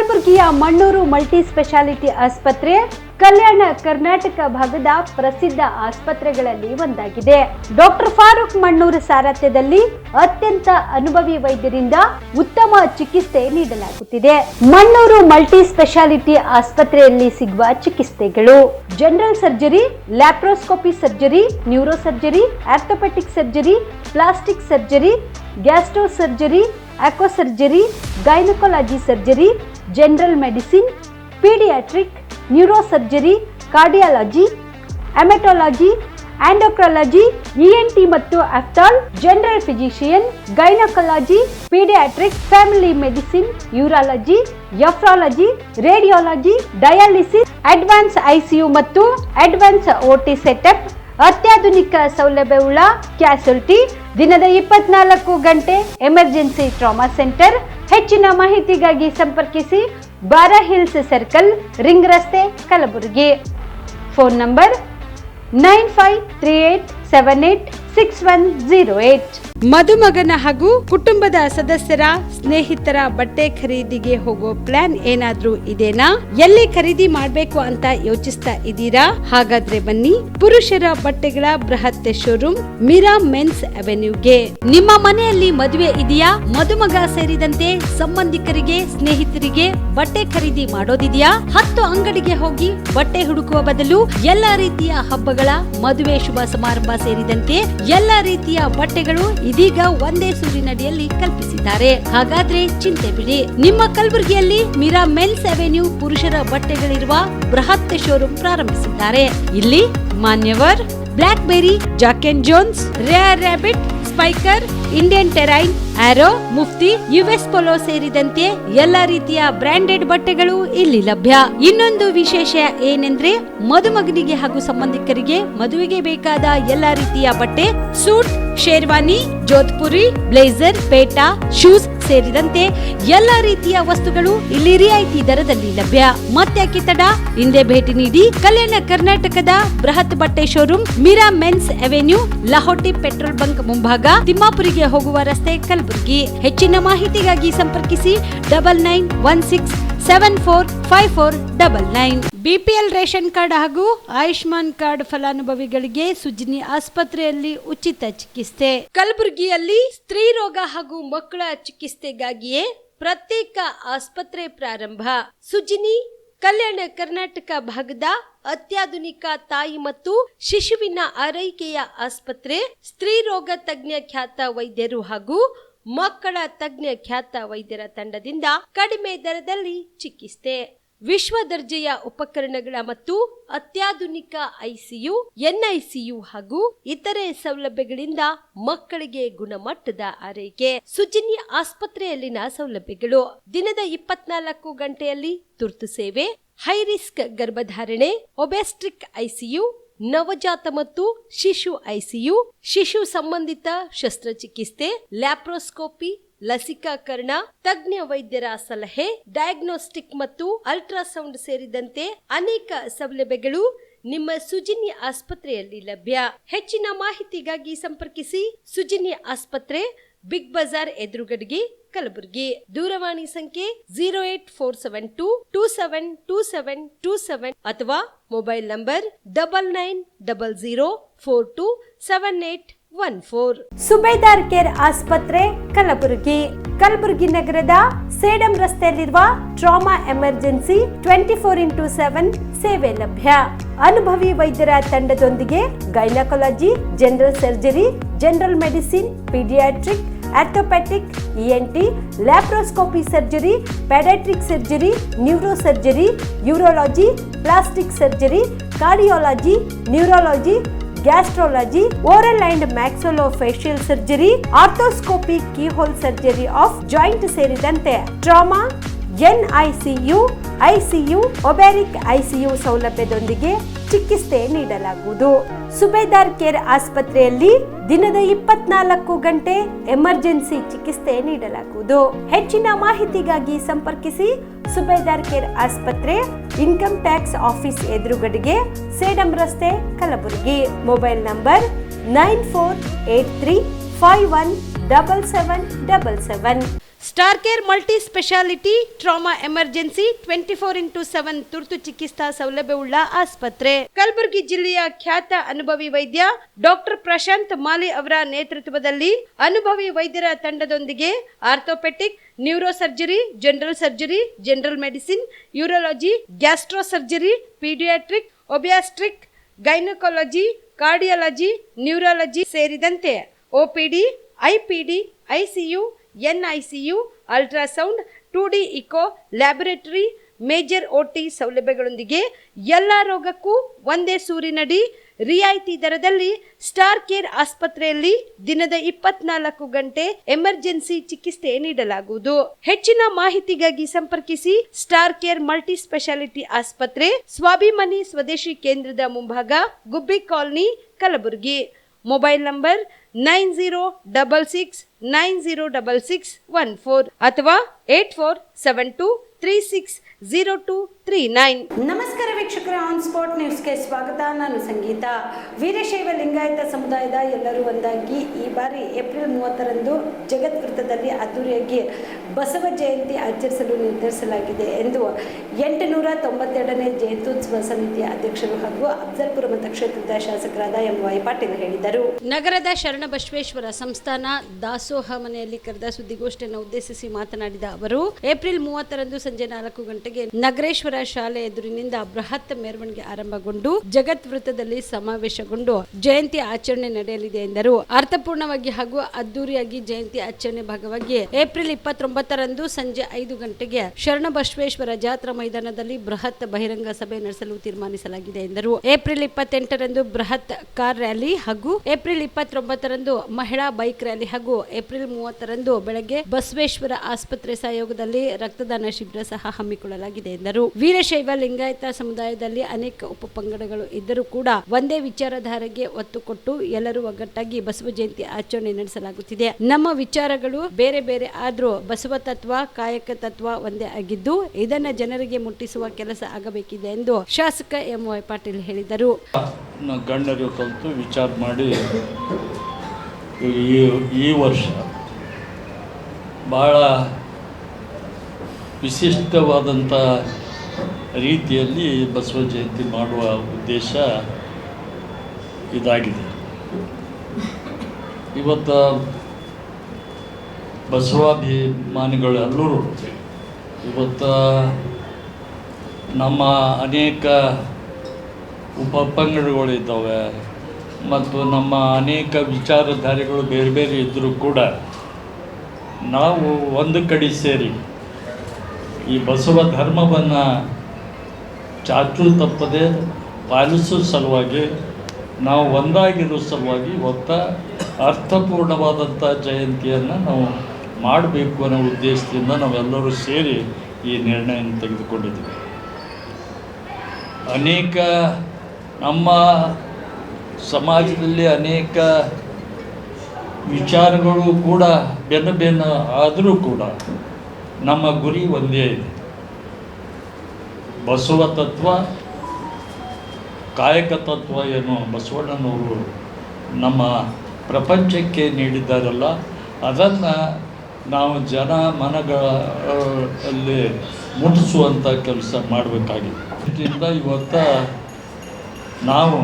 ಕಲಬುರಗಿಯ Mannur multi speciality ಆಸ್ಪತ್ರೆ ಕಲ್ಯಾಣ ಕರ್ನಾಟಕ ಭಾಗದ ಪ್ರಸಿದ್ಧ ಆಸ್ಪತ್ರೆಗಳಲ್ಲಿ ಒಂದಾಗಿದೆ. ಡಾಕ್ಟರ್ ಫಾರೂಕ್ ಮಣ್ಣೂರು ಸಾರಥ್ಯದಲ್ಲಿ ಅತ್ಯಂತ ಅನುಭವಿ ವೈದ್ಯರಿಂದ ಉತ್ತಮ ಚಿಕಿತ್ಸೆ ನೀಡಲಾಗುತ್ತಿದೆ. ಮಣ್ಣೂರು ಮಲ್ಟಿ ಸ್ಪೆಷಾಲಿಟಿ ಆಸ್ಪತ್ರೆಯಲ್ಲಿ ಸಿಗುವ ಚಿಕಿತ್ಸೆಗಳು: general surgery, laparoscopy surgery, neuro surgery, orthopaedic surgery, plastic surgery, gastro surgery, aqua surgery, gynaecology surgery, general medicine, paediatric, neuro surgery, cardiology, haematology, endocrinology, ENT ಮತ್ತು ophthal, general physician, gynaecology, paediatric, family medicine, urology, nephrology, radiology, dialysis, advance ICU ಮತ್ತು advance OT setup, ಅತ್ಯಾಧುನಿಕ ಸೌಲಭ್ಯವುಳ್ಳ ಕ್ಯಾಸುಲಿಟಿ, ದಿನದ 24 ಗಂಟೆ emergency trauma centre. ಹೆಚ್ಚಿನ ಮಾಹಿತಿಗಾಗಿ ಸಂಪರ್ಕಿಸಿ ಬಾರಾ hills circle, ring ರಸ್ತೆ, ಕಲಬುರಗಿ. Phone number 9538786108. ಮದುಮಗನ ಹಾಗೂ ಕುಟುಂಬದ ಸದಸ್ಯರ ಸ್ನೇಹಿತರ ಬಟ್ಟೆ ಖರೀದಿಗೆ ಹೋಗೋ ಪ್ಲಾನ್ ಏನಾದ್ರೂ ಇದೆನಾ? ಎಲ್ಲಿ ಖರೀದಿ ಮಾಡ್ಬೇಕು ಅಂತ ಯೋಚಿಸ್ತಾ ಇದ್ದೀರಾ? ಹಾಗಾದ್ರೆ ಬನ್ನಿ ಪುರುಷರ ಬಟ್ಟೆಗಳ ಬೃಹತ್ ಶೋರೂಮ್ ಮೀರಾ ಮೆನ್ಸ್ ಅವೆನ್ಯೂಗೆ. ನಿಮ್ಮ ಮನೆಯಲ್ಲಿ ಮದುವೆ ಇದೆಯಾ? ಮದುಮಗ ಸೇರಿದಂತೆ ಸಂಬಂಧಿಕರಿಗೆ, ಸ್ನೇಹಿತರಿಗೆ ಬಟ್ಟೆ ಖರೀದಿ ಮಾಡೋದಿದೆಯಾ? 10 ಅಂಗಡಿಗೆ ಹೋಗಿ ಬಟ್ಟೆ ಹುಡುಕುವ ಬದಲು ಎಲ್ಲಾ ರೀತಿಯ ಹಬ್ಬಗಳ, ಮದುವೆ, ಶುಭ ಸಮಾರಂಭ ಸೇರಿದಂತೆ ಎಲ್ಲಾ ರೀತಿಯ ಬಟ್ಟೆಗಳು ಇದೀಗ ಒಂದೇ ಸೂರಿನಡಿಯಲ್ಲಿ ಕಲ್ಪಿಸಿದ್ದಾರೆ. ಹಾಗಾದ್ರೆ ಚಿಂತೆ ಬಿಡಿ, ನಿಮ್ಮ ಕಲಬುರಗಿಯಲ್ಲಿ ಮೀರಾ ಮೆನ್ಸ್ ಅವೆನ್ಯೂ ಪುರುಷರ ಬಟ್ಟೆಗಳಿರುವ ಬೃಹತ್ ಶೋರೂಮ್ ಪ್ರಾರಂಭಿಸಿದ್ದಾರೆ. ಇಲ್ಲಿ Manyavar, Blackberry, Jack and Jones, Rare Rabbit, Spykar, Indian Terrain, Arrow, Mufti, US Polo ಸೇರಿದಂತೆ ಎಲ್ಲಾ ರೀತಿಯ ಬ್ರಾಂಡೆಡ್ ಬಟ್ಟೆಗಳು ಇಲ್ಲಿ ಲಭ್ಯ. ಇನ್ನೊಂದು ವಿಶೇಷ ಏನೆಂದ್ರೆ, ಮದುಮಗನಿಗೆ ಹಾಗೂ ಸಂಬಂಧಿಕರಿಗೆ ಮದುವೆಗೆ ಬೇಕಾದ ಎಲ್ಲಾ ರೀತಿಯ ಬಟ್ಟೆ, ಸೂಟ್, ಶೇರ್ವಾನಿ, ಜೋಧ್ಪುರಿ, ಬ್ಲೇಸರ್, ಪೇಟಾ, ಶೂಸ್ ಸೇರಿದಂತೆ ಎಲ್ಲಾ ರೀತಿಯ ವಸ್ತುಗಳು ಇಲ್ಲಿ ರಿಯಾಯಿತಿ ದರದಲ್ಲಿ ಲಭ್ಯ. ಮತ್ತ್ಯಾಕೆ ತಡ, ಹಿಂದೆ ಭೇಟಿ ನೀಡಿ. ಕಲ್ಯಾಣ ಕರ್ನಾಟಕದ ಬೃಹತ್ ಬಟ್ಟೆ showroom Meera men's avenue, Lahoti petrol bunk ಮುಂಭಾಗ, ತಿಮ್ಮಾಪುರಿಗೆ ಹೋಗುವ ರಸ್ತೆ, ಕಲಬುರಗಿ. ಹೆಚ್ಚಿನ ಮಾಹಿತಿಗಾಗಿ ಸಂಪರ್ಕಿಸಿ 9916745499. ಬಿಪಿಎಲ್ ರೇಷನ್ ಕಾರ್ಡ್ ಹಾಗೂ ಆಯುಷ್ಮಾನ್ ಕಾರ್ಡ್ ಫಲಾನುಭವಿಗಳಿಗೆ ಸುಜ್ನಿ ಆಸ್ಪತ್ರೆಯಲ್ಲಿ ಉಚಿತ ಚಿಕಿತ್ಸೆ. ಕಲಬುರಗಿಯಲ್ಲಿ ಸ್ತ್ರೀ ರೋಗ ಹಾಗೂ ಮಕ್ಕಳ ಚಿಕಿತ್ಸೆಗಾಗಿಯೇ ಪ್ರತ್ಯೇಕ ಆಸ್ಪತ್ರೆ ಪ್ರಾರಂಭ. ಸುಜ್ನಿ ಕಲ್ಯಾಣ ಕರ್ನಾಟಕ ಭಾಗದ ಅತ್ಯಾಧುನಿಕ ತಾಯಿ ಮತ್ತು ಶಿಶುವಿನ ಆರೈಕೆಯ ಆಸ್ಪತ್ರೆ. ಸ್ತ್ರೀ ರೋಗ ತಜ್ಞ ಖ್ಯಾತ ವೈದ್ಯರು ಹಾಗೂ ಮಕ್ಕಳ ತಜ್ಞ ಖ್ಯಾತ ವೈದ್ಯರ ತಂಡದಿಂದ ಕಡಿಮೆ ದರದಲ್ಲಿ ಚಿಕಿತ್ಸೆ, ವಿಶ್ವ ದರ್ಜೆಯ ಉಪಕರಣಗಳ ಮತ್ತು ಅತ್ಯಾಧುನಿಕ ಐಸಿಯು, ಎನ್ಐಸಿಯು ಹಾಗೂ ಇತರೆ ಸೌಲಭ್ಯಗಳಿಂದ ಮಕ್ಕಳಿಗೆ ಗುಣಮಟ್ಟದ ಆರೈಕೆ. ಸುಜ್ನಿ ಆಸ್ಪತ್ರೆಯಲ್ಲಿನ ಸೌಲಭ್ಯಗಳು: ದಿನದ 24 ಗಂಟೆಯಲ್ಲಿ ತುರ್ತು ಸೇವೆ, ಹೈ ರಿಸ್ಕ್ ಗರ್ಭಧಾರಣೆ, ಒಬೆಸ್ಟ್ರಿಕ್ ಐಸಿಯು, ನವಜಾತ ಮತ್ತು ಶಿಶು ಐಸಿಯು, ಶಿಶು ಸಂಬಂಧಿತ ಶಸ್ತ್ರಚಿಕಿತ್ಸೆ, ಲ್ಯಾಪ್ರೋಸ್ಕೋಪಿ, ಲಸಿಕಾಕರಣ, ತಜ್ಞ ವೈದ್ಯರ ಸಲಹೆ, ಡಯಾಗ್ನೋಸ್ಟಿಕ್ ಮತ್ತು ಅಲ್ಟ್ರಾಸೌಂಡ್ ಸೇರಿದಂತೆ ಅನೇಕ ಸೌಲಭ್ಯಗಳು ನಿಮ್ಮ ಸುಜ್ನಿ ಆಸ್ಪತ್ರೆಯಲ್ಲಿ ಲಭ್ಯ. ಹೆಚ್ಚಿನ ಮಾಹಿತಿಗಾಗಿ ಸಂಪರ್ಕಿಸಿ ಸುಜ್ನಿ ಆಸ್ಪತ್ರೆ, ಬಿಗ್ ಬಜಾರ್ ಎದುರುಗಡೆಗೆ, ಕಲಬುರಗಿ. ದೂರವಾಣಿ ಸಂಖ್ಯೆ 08472272727 ಅಥವಾ ಮೊಬೈಲ್ ನಂಬರ್ 9900427814. ಸುಬೇದಾರ್ ಕೇರ್ ಆಸ್ಪತ್ರೆ, ಕಲಬುರಗಿ. ಕಲಬುರಗಿ ನಗರದ ಸೇಡಂ ರಸ್ತೆಯಲ್ಲಿರುವ ಟ್ರಾಮಾ ಎಮರ್ಜೆನ್ಸಿ 24x7 ಸೇವೆ ಲಭ್ಯ. ಅನುಭವಿ ವೈದ್ಯರ ತಂಡದೊಂದಿಗೆ gynaecology, general surgery, general medicine, paediatric, orthopaedic, ENT, laparoscopy surgery, paediatric surgery, neuro surgery, urology, plastic surgery, cardiology, neurology, gastrology, oral and maxillofacial surgery, arthroscopy, keyhole surgery of joint ಸೇರಿದಂತೆ trauma, NICU, ICU, obstetric ICU ಸೌಲಭ್ಯದೊಂದಿಗೆ ಚಿಕಿತ್ಸೆ ನೀಡಲಾಗುವುದು. ಸುಬೇದಾರ್ care ಆಸ್ಪತ್ರೆಯಲ್ಲಿ ದಿನದ 24 ಗಂಟೆ emergency ಚಿಕಿತ್ಸೆ ನೀಡಲಾಗುವುದು. ಹೆಚ್ಚಿನ ಮಾಹಿತಿಗಾಗಿ ಸಂಪರ್ಕಿಸಿ ಸುಬೇದಾರ್ ಕೇರ್ ಆಸ್ಪತ್ರೆ, ಇನ್ಕಮ್ ಟ್ಯಾಕ್ಸ್ ಆಫೀಸ್ ಎದುರುಗಡೆಗೆ, ಸೇಡಂ ರಸ್ತೆ, Kalaburagi. Mobile number 9483517777. Star care multi speciality trauma emergency 24x7 ತುರ್ತು ಚಿಕಿತ್ಸಾ ಸೌಲಭ್ಯವುಳ್ಳ ಆಸ್ಪತ್ರೆ. ಕಲಬುರಗಿ ಜಿಲ್ಲೆಯ ಖ್ಯಾತ ಅನುಭವಿ ವೈದ್ಯ ಡಾಕ್ಟರ್ ಪ್ರಶಾಂತ್ ಮಾಲಿ ಅವರ ನೇತೃತ್ವದಲ್ಲಿ ಅನುಭವಿ ವೈದ್ಯರ ತಂಡದೊಂದಿಗೆ orthopaedic, neuro surgery, general medicine, urology, gastro surgery, paediatric, obstetric, gynaecology, cardiology, neurology ಸೇರಿದಂತೆ OPD, IPD, ICU, NICU, ultrasound, 2D echo, laboratory, major OT ಸೌಲಭ್ಯಗಳೊಂದಿಗೆ ಎಲ್ಲ ರೋಗಕ್ಕೂ ಒಂದೇ ಸೂರಿನಡಿ ರಿಯಾಯಿತಿ ದರದಲ್ಲಿ ಸ್ಟಾರ್ ಕೇರ್ ಆಸ್ಪತ್ರೆಯಲ್ಲಿ ದಿನದ 24 ಗಂಟೆ ಎಮರ್ಜೆನ್ಸಿ ಚಿಕಿತ್ಸೆ ನೀಡಲಾಗುವುದು. ಹೆಚ್ಚಿನ ಮಾಹಿತಿಗಾಗಿ ಸಂಪರ್ಕಿಸಿ ಸ್ಟಾರ್ ಕೇರ್ ಮಲ್ಟಿ ಸ್ಪೆಷಾಲಿಟಿ ಆಸ್ಪತ್ರೆ, ಸ್ವಾಭಿಮಾನಿ ಸ್ವದೇಶಿ ಕೇಂದ್ರದ ಮುಂಭಾಗ, ಗುಬ್ಬಿ ಕಾಲನಿ, ಕಲಬುರಗಿ. ಮೊಬೈಲ್ ನಂಬರ್ 9066906614 ಅಥವಾ 8472360239. ನಮಸ್ಕಾರ ವೀಕ್ಷಕರೇ, ಆನ್ ಸ್ಪಾಟ್ ನ್ಯೂಸ್ಗೆ ಸ್ವಾಗತ. ನಾನು ಸಂಗೀತ. ವೀರಶೈವ ಲಿಂಗಾಯತ ಸಮುದಾಯದ ಎಲ್ಲರೂ ಒಂದಾಗಿ ಈ ಬಾರಿ ಏಪ್ರಿಲ್ 30ರಂದು ಜಗತ್ ವೃತ್ತದಲ್ಲಿ ಅದ್ದೂರಿಯಾಗಿ ಬಸವ ಜಯಂತಿ ಆಚರಿಸಲು ನಿರ್ಧರಿಸಲಾಗಿದೆ ಎಂದು 892ನೇ ಜಯಂತ್ಯುತ್ಸವ ಸಮಿತಿಯ ಅಧ್ಯಕ್ಷರು ಹಾಗೂ ಅಫ್ಜಲ್ಪುರ ಮತಕ್ಷೇತ್ರದ ಶಾಸಕರಾದ MY ಪಾಟೀಲ್ ಹೇಳಿದರು. ನಗರದ ಶರಣಬಸವೇಶ್ವರ ಸಂಸ್ಥಾನ ದಾಸೋಹ ಮನೆಯಲ್ಲಿ ಕರೆದ ಸುದ್ದಿಗೋಷ್ಠಿಯನ್ನು ಉದ್ದೇಶಿಸಿ ಮಾತನಾಡಿದ ಅವರು, ಏಪ್ರಿಲ್ 30ರಂದು ಸಂಜೆ 4 ಗಂಟೆಗೆ ನಗರೇಶ್ವರ ಶಾಲೆ ಎದುರಿನಿಂದ ಬೃಹತ್ ಮೆರವಣಿಗೆ ಆರಂಭಗೊಂಡು ಜಗತ್ ವೃತ್ತದಲ್ಲಿ ಸಮಾವೇಶಗೊಂಡು ಜಯಂತಿ ಆಚರಣೆ ನಡೆಯಲಿದೆ ಎಂದರು. ಅರ್ಥಪೂರ್ಣವಾಗಿ ಹಾಗೂ ಅದ್ದೂರಿಯಾಗಿ ಜಯಂತಿ ಆಚರಣೆ ಭಾಗವಾಗಿ ಏಪ್ರಿಲ್ 29ರಂದು ಸಂಜೆ 5 ಗಂಟೆಗೆ ಶರಣಬಸವೇಶ್ವರ ಜಾತ್ರಾ ಮೈದಾನದಲ್ಲಿ ಬೃಹತ್ ಬಹಿರಂಗ ಸಭೆ ನಡೆಸಲು ತೀರ್ಮಾನಿಸಲಾಗಿದೆ ಎಂದರು. ಏಪ್ರಿಲ್ 28ರಂದು ಬೃಹತ್ ಕಾರ್ ರ್ಯಾಲಿ ಹಾಗೂ ಏಪ್ರಿಲ್ 29ರಂದು ಮಹಿಳಾ ಬೈಕ್ ರ್ಯಾಲಿ ಹಾಗೂ ಏಪ್ರಿಲ್ 30ರಂದು ಬೆಳಗ್ಗೆ ಬಸವೇಶ್ವರ ಆಸ್ಪತ್ರೆ ಸಹಯೋಗದಲ್ಲಿ ರಕ್ತದಾನ ಶಿಬಿರ ಸಹ ಹಮ್ಮಿಕೊಳ್ಳಲಾಗಿದೆ ಎಂದರು. ವೀರಶೈವ ಲಿಂಗಾಯತ ಸಮುದಾಯದಲ್ಲಿ ಅನೇಕ ಉಪಪಂಗಡಗಳು ಇದ್ದರೂ ಕೂಡ ಒಂದೇ ವಿಚಾರಧಾರೆಗೆ ಒತ್ತು ಕೊಟ್ಟು ಎಲ್ಲರೂ ಒಗ್ಗಟ್ಟಾಗಿ ಬಸವ ಜಯಂತಿ ಆಚರಣೆ ನಡೆಸಲಾಗುತ್ತಿದೆ. ನಮ್ಮ ವಿಚಾರಗಳು ಬೇರೆ ಬೇರೆ ಆದ್ರೂ ಬಸವ ತತ್ವ, ಕಾಯಕ ತತ್ವ ಒಂದೇ ಆಗಿದ್ದು ಇದನ್ನ ಜನರಿಗೆ ಮುಟ್ಟಿಸುವ ಕೆಲಸ ಆಗಬೇಕಿದೆ ಎಂದು ಶಾಸಕ MY ಪಾಟೀಲ್ ಹೇಳಿದರು. ಗಣ್ಯರು ಕಲಿತು ವಿಚಾರ ಮಾಡಿ ಈ ವರ್ಷ ಬಹಳ ವಿಶಿಷ್ಟವಾದಂಥ ರೀತಿಯಲ್ಲಿ ಬಸವ ಜಯಂತಿ ಮಾಡುವ ಉದ್ದೇಶ ಇದಾಗಿದೆ. ಇವತ್ತು ಬಸವಾಭಿಮಾನಿಗಳೆಲ್ಲರೂ ಇವತ್ತು ನಮ್ಮ ಅನೇಕ ಉಪಪಂಗಡಗಳಿದ್ದಾವೆ ಮತ್ತು ನಮ್ಮ ಅನೇಕ ವಿಚಾರಧಾರೆಗಳು ಬೇರೆ ಬೇರೆ ಇದ್ದರೂ ಕೂಡ ನಾವು ಒಂದು ಕಡೆ ಸೇರಿ ಈ ಬಸವ ಧರ್ಮವನ್ನು ಚಾಚು ತಪ್ಪದೆ ಪಾಲಿಸೋ ಸಲುವಾಗಿ ನಾವು ಒಂದಾಗಿರೋ ಸಲುವಾಗಿ ಅರ್ಥಪೂರ್ಣವಾದಂಥ ಜಯಂತಿಯನ್ನು ನಾವು ಮಾಡಬೇಕು ಅನ್ನೋ ಉದ್ದೇಶದಿಂದ ನಾವೆಲ್ಲರೂ ಸೇರಿ ಈ ನಿರ್ಣಯವನ್ನು ತೆಗೆದುಕೊಂಡಿದ್ದೀವಿ. ಅನೇಕ ನಮ್ಮ ಸಮಾಜದಲ್ಲಿ ಅನೇಕ ವಿಚಾರಗಳು ಕೂಡ ಭಿನ್ನ ಆದರೂ ಕೂಡ ನಮ್ಮ ಗುರಿ ಒಂದೇ ಇದೆ. ಬಸವ ತತ್ವ, ಕಾಯಕ ತತ್ವ ಏನು ಬಸವಣ್ಣನವರು ನಮ್ಮ ಪ್ರಪಂಚಕ್ಕೆ ನೀಡಿದ್ದಾರಲ್ಲ, ಅದನ್ನು ನಾವು ಜನ ಮನಗಳಲ್ಲಿ ಮುಟ್ಟಿಸುವಂಥ ಕೆಲಸ ಮಾಡಬೇಕಾಗಿದೆ. ಇದರಿಂದ ಇವತ್ತು ನಾವು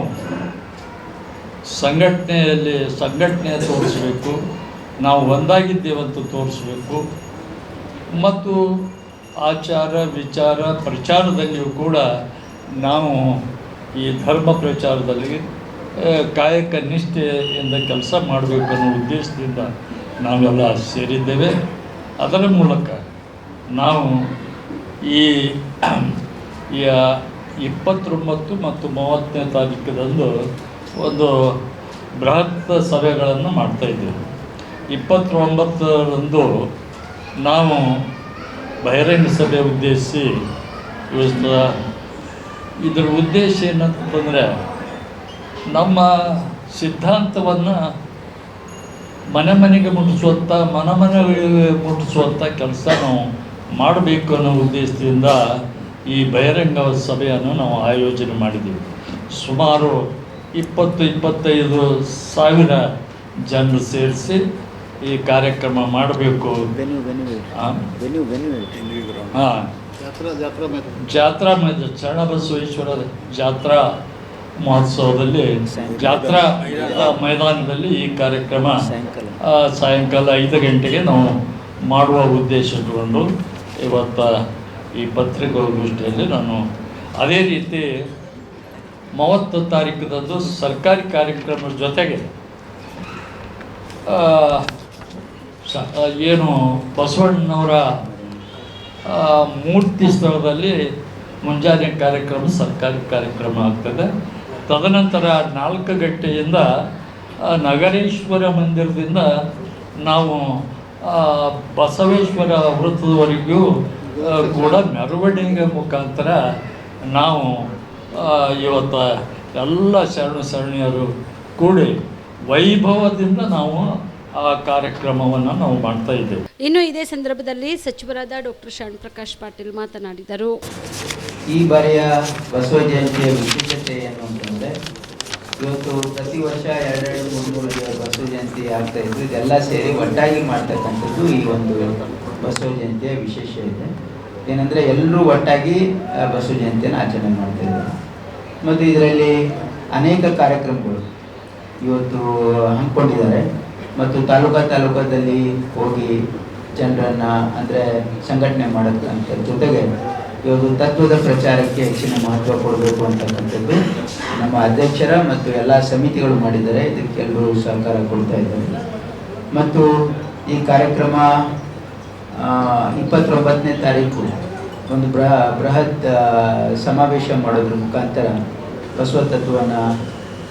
ಸಂಘಟನೆ ತೋರಿಸಬೇಕು, ನಾವು ಒಂದಾಗಿದ್ದೇವಂತ ತೋರಿಸಬೇಕು ಮತ್ತು ಆಚಾರ ವಿಚಾರ ಪ್ರಚಾರದಲ್ಲಿಯೂ ಕೂಡ ನಾವು ಈ ಧರ್ಮ ಪ್ರಚಾರದಲ್ಲಿ ಕಾಯಕ ನಿಷ್ಠೆಯಿಂದ ಕೆಲಸ ಮಾಡಬೇಕು ಅನ್ನೋ ಉದ್ದೇಶದಿಂದ ನಾವೆಲ್ಲ ಸೇರಿದ್ದೇವೆ. ಅದರ ಮೂಲಕ ನಾವು ಈ 29 ಮತ್ತು 30ನೇ ತಾರೀಕಿದಂದು ಒಂದು ಬೃಹತ್ ಸಭೆಗಳನ್ನು ಮಾಡ್ತಾಯಿದ್ದೇವೆ. 29ರಂದು ನಾವು ಬಹಿರಂಗ ಸಭೆ ಉದ್ದೇಶಿಸಿ ಇದರ ಉದ್ದೇಶ ಏನಂತಂದರೆ ನಮ್ಮ ಸಿದ್ಧಾಂತವನ್ನು ಮನೆಗೆ ಮುಟ್ಟಿಸುವಂಥ ಕೆಲಸ ನಾವು ಮಾಡಬೇಕು ಅನ್ನೋ ಉದ್ದೇಶದಿಂದ ಈ ಬಹಿರಂಗ ಸಭೆಯನ್ನು ನಾವು ಆಯೋಜನೆ ಮಾಡಿದ್ದೀವಿ. ಸುಮಾರು 20-25 ಸಾವಿರ ಜನರು ಸೇರಿಸಿ ಈ ಕಾರ್ಯಕ್ರಮ ಮಾಡಬೇಕು. ಹಾಂ, ಜಾತ್ರಾ ಶರಣಬಸವೇಶ್ವರ ಜಾತ್ರಾ ಮಹೋತ್ಸವದಲ್ಲಿ ಜಾತ್ರಾ ಮೈದಾನದಲ್ಲಿ ಈ ಕಾರ್ಯಕ್ರಮ ಸಾಯಂಕಾಲ 5 ಗಂಟೆಗೆ ನಾವು ಮಾಡುವ ಉದ್ದೇಶ ಇಟ್ಟುಕೊಂಡು ಇವತ್ತು ಈ ಪತ್ರಿಕಾಗೋಷ್ಠಿಯಲ್ಲಿ ನಾನು ಅದೇ ರೀತಿ 30 ತಾರೀಕದಂದು ಸರ್ಕಾರಿ ಕಾರ್ಯಕ್ರಮದ ಜೊತೆಗೆ ಏನು ಬಸವಣ್ಣನವರ ಮೂರ್ತಿ ಸ್ಥಳದಲ್ಲಿ ಮುಂಜಾನೆ ಕಾರ್ಯಕ್ರಮ ಸರ್ಕಾರಿ ಕಾರ್ಯಕ್ರಮ ಆಗ್ತದೆ. ತದನಂತರ 4 ಗಂಟೆಯಿಂದ ನಗರೇಶ್ವರ ಮಂದಿರದಿಂದ ನಾವು ಬಸವೇಶ್ವರ ವೃತ್ತದವರೆಗೂ ಕೂಡ ಮೆರವಣಿಗೆ ಮುಖಾಂತರ ನಾವು ಇವತ್ತು ಎಲ್ಲ ಶರಣರು ಕೂಡಿ ವೈಭವದಿಂದ ನಾವು ಆ ಕಾರ್ಯಕ್ರಮವನ್ನು ನಾವು ಮಾಡ್ತಾ ಇದ್ದೇವೆ. ಇನ್ನು ಇದೇ ಸಂದರ್ಭದಲ್ಲಿ ಸಚಿವರಾದ ಡಾಕ್ಟರ್ ಶರಣ್ ಪ್ರಕಾಶ್ ಪಾಟೀಲ್ ಮಾತನಾಡಿದರು. ಈ ಬಾರಿಯ ಬಸವ ಜಯಂತಿಯ ವಿಶೇಷತೆ ಏನು ಅಂತಂದರೆ, ಇವತ್ತು ಪ್ರತಿ ವರ್ಷ 2-3 ಬಸವ ಜಯಂತಿ ಆಗ್ತಾ ಇದ್ದು, ಇದೆಲ್ಲ ಸೇರಿ ಒಟ್ಟಾಗಿ ಮಾಡ್ತಕ್ಕಂಥದ್ದು ಈ ಒಂದು ಬಸವ ಜಯಂತಿಯ ವಿಶೇಷ ಇದೆ. ಏನಂದರೆ ಎಲ್ಲರೂ ಒಟ್ಟಾಗಿ ಬಸವ ಜಯಂತಿಯನ್ನು ಆಚರಣೆ ಮಾಡ್ತಾ ಇದ್ದಾರೆ. ಮತ್ತು ಇದರಲ್ಲಿ ಅನೇಕ ಕಾರ್ಯಕ್ರಮಗಳು ಇವತ್ತು ಹಮ್ಮಿಕೊಂಡಿದ್ದಾರೆ. ಮತ್ತು ತಾಲೂಕದಲ್ಲಿ ಹೋಗಿ ಜನರನ್ನು ಅಂದರೆ ಸಂಘಟನೆ ಮಾಡೋಕ್ಕಂಥ ಜೊತೆಗೆ ಇವತ್ತು ತತ್ವದ ಪ್ರಚಾರಕ್ಕೆ ಹೆಚ್ಚಿನ ಮಹತ್ವ ಕೊಡಬೇಕು ಅಂತಕ್ಕಂಥದ್ದು ನಮ್ಮ ಅಧ್ಯಕ್ಷರ ಮತ್ತು ಎಲ್ಲ ಸಮಿತಿಗಳು ಮಾಡಿದ್ದಾರೆ. ಇದಕ್ಕೆ ಎಲ್ಲರೂ ಸಹಕಾರ ಕೊಡ್ತಾ ಇದ್ದಾರೆ. ಮತ್ತು ಈ ಕಾರ್ಯಕ್ರಮ 29ನೇ ತಾರೀಕು ಒಂದು ಬೃಹತ್ ಸಮಾವೇಶ ಮಾಡೋದ್ರ ಮುಖಾಂತರ ಬಸವ ತತ್ವವನ್ನು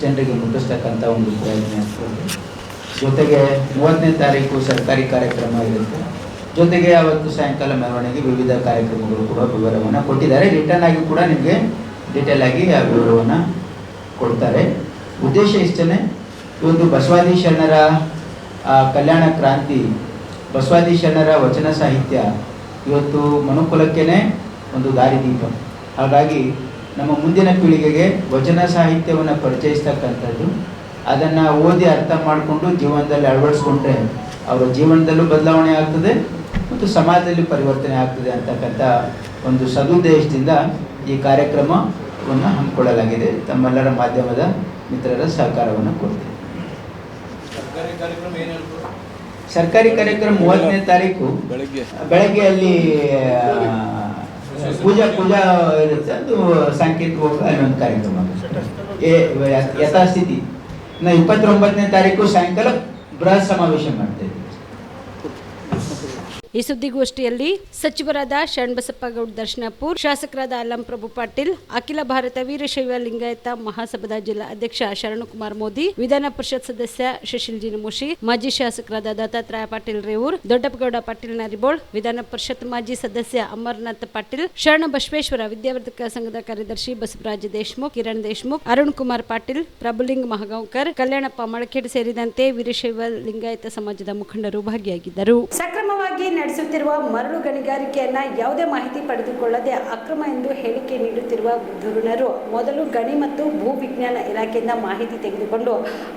ಜನರಿಗೆ ಮುಟ್ಟಿಸ್ತಕ್ಕಂಥ ಒಂದು ಪ್ರಯತ್ನ ಆಗ್ತದೆ. ಜೊತೆಗೆ 30ನೇ ತಾರೀಕು ಸರ್ಕಾರಿ ಕಾರ್ಯಕ್ರಮ ಇರುತ್ತೆ. ಜೊತೆಗೆ ಅವತ್ತು ಸಾಯಂಕಾಲ ಮೆರವಣಿಗೆ ವಿವಿಧ ಕಾರ್ಯಕ್ರಮಗಳು ಕೂಡ ವಿವರವನ್ನು ಕೊಟ್ಟಿದ್ದಾರೆ. ರಿಟರ್ನ್ ಆಗಿ ಕೂಡ ನಿಮಗೆ ಡೀಟೇಲ್ ಆಗಿ ಆ ವಿವರವನ್ನು ಕೊಡ್ತಾರೆ. ಉದ್ದೇಶ ಇಷ್ಟೇ, ಇವತ್ತು ಬಸವಾದಿ ಶರಣರ ಕಲ್ಯಾಣ ಕ್ರಾಂತಿ, ಬಸವಾದಿ ಶರಣರ ವಚನ ಸಾಹಿತ್ಯ ಇವತ್ತು ಮನುಕುಲಕ್ಕೇ ಒಂದು ದಾರಿದೀಪ. ಹಾಗಾಗಿ ನಮ್ಮ ಮುಂದಿನ ಪೀಳಿಗೆಗೆ ವಚನ ಸಾಹಿತ್ಯವನ್ನು ಪರಿಚಯಿಸ್ತಕ್ಕಂಥದ್ದು, ಅದನ್ನು ಓದಿ ಅರ್ಥ ಮಾಡಿಕೊಂಡು ಜೀವನದಲ್ಲಿ ಅಳವಡಿಸ್ಕೊಂಡ್ರೆ ಅವರ ಜೀವನದಲ್ಲೂ ಬದಲಾವಣೆ ಆಗ್ತದೆ ಮತ್ತು ಸಮಾಜದಲ್ಲಿ ಪರಿವರ್ತನೆ ಆಗ್ತದೆ ಅಂತಕ್ಕಂಥ ಒಂದು ಸದುದ್ದೇಶದಿಂದ ಈ ಕಾರ್ಯಕ್ರಮವನ್ನು ಹಮ್ಮಿಕೊಳ್ಳಲಾಗಿದೆ. ತಮ್ಮೆಲ್ಲರ ಮಾಧ್ಯಮದ ಮಿತ್ರರ ಸಹಕಾರವನ್ನು ಕೊಡ್ತೀವಿ. ಸರ್ಕಾರಿ ಕಾರ್ಯಕ್ರಮ 30ನೇ ತಾರೀಕು ಬೆಳಗ್ಗೆ ಅಲ್ಲಿ ಪೂಜಾ ಇರುತ್ತೆ. ಅದು ಸಾಂಕೇತಿಕವಾಗಿ ಅಲ್ಲೊಂದು ಕಾರ್ಯಕ್ರಮ ಯಥಾಸ್ಥಿತಿ. 29ನೇ ತಾರೀಕು ಸಾಯಂಕಾಲ ಬೃಹತ್ ಸಮಾವೇಶ ಮಾಡ್ತೇವೆ. ಈ ಸುದ್ದಿಗೋಷ್ಠಿಯಲ್ಲಿ ಸಚಿವರಾದ ಶರಣಬಸಪ್ಪ ಗೌಡ ದರ್ಶನಪುರ್, ಶಾಸಕರಾದ ಅಲ್ಲಂ ಪ್ರಭು ಪಾಟೀಲ್, ಅಖಿಲ ಭಾರತ ವೀರಶೈವ ಲಿಂಗಾಯತ ಮಹಾಸಭಾದ ಜಿಲ್ಲಾ ಅಧ್ಯಕ್ಷ ಶರಣಕುಮಾರ್ ಮೋದಿ, ವಿಧಾನ ಪರಿಷತ್ ಸದಸ್ಯ ಶಶಿಲ್ ಜಿನಮುಶಿ, ಮಾಜಿ ಶಾಸಕರಾದ ದತ್ತಾತ್ರೇಯ ಪಾಟೀಲ್ ರೇವೂರ್, ದೊಡ್ಡಪ್ಪಗೌಡ ಪಾಟೀಲ್ ನರಿಬೋಳ್, ವಿಧಾನ ಪರಿಷತ್ ಮಾಜಿ ಸದಸ್ಯ ಅಮರನಾಥ್ ಪಾಟೀಲ್, ಶರಣ ಬಸವೇಶ್ವರ ವಿದ್ಯಾವರ್ಧಕ ಸಂಘದ ಕಾರ್ಯದರ್ಶಿ ಬಸವರಾಜ ದೇಶಮುಖ್, ಕಿರಣ್ ದೇಶಮುಖ್, ಅರುಣ್ ಕುಮಾರ್ ಪಾಟೀಲ್, ಪ್ರಭುಲಿಂಗ್ ಮಹಗಾಂವ್ಕರ್, ಕಲ್ಯಾಣಪ್ಪ ಮಳಖೇಡ್ ಸೇರಿದಂತೆ ವೀರಶೈವ ಲಿಂಗಾಯತ ಸಮಾಜದ ಮುಖಂಡರು ಭಾಗಿಯಾಗಿದ್ದರು. ಸಕ್ರಮವಾಗಿ ನಡೆಸುತ್ತಿರುವ ಮರಳು ಗಣಿಗಾರಿಕೆಯನ್ನ ಯಾವುದೇ ಮಾಹಿತಿ ಪಡೆದುಕೊಳ್ಳದೆ ಅಕ್ರಮ ಎಂದು ಹೇಳಿಕೆ ನೀಡುತ್ತಿರುವ ಧುರೀಣರು ಮೊದಲು ಗಣಿ ಮತ್ತು ಭೂ ವಿಜ್ಞಾನ ಇಲಾಖೆಯಿಂದ ಮಾಹಿತಿ ತೆಗೆದುಕೊಂಡು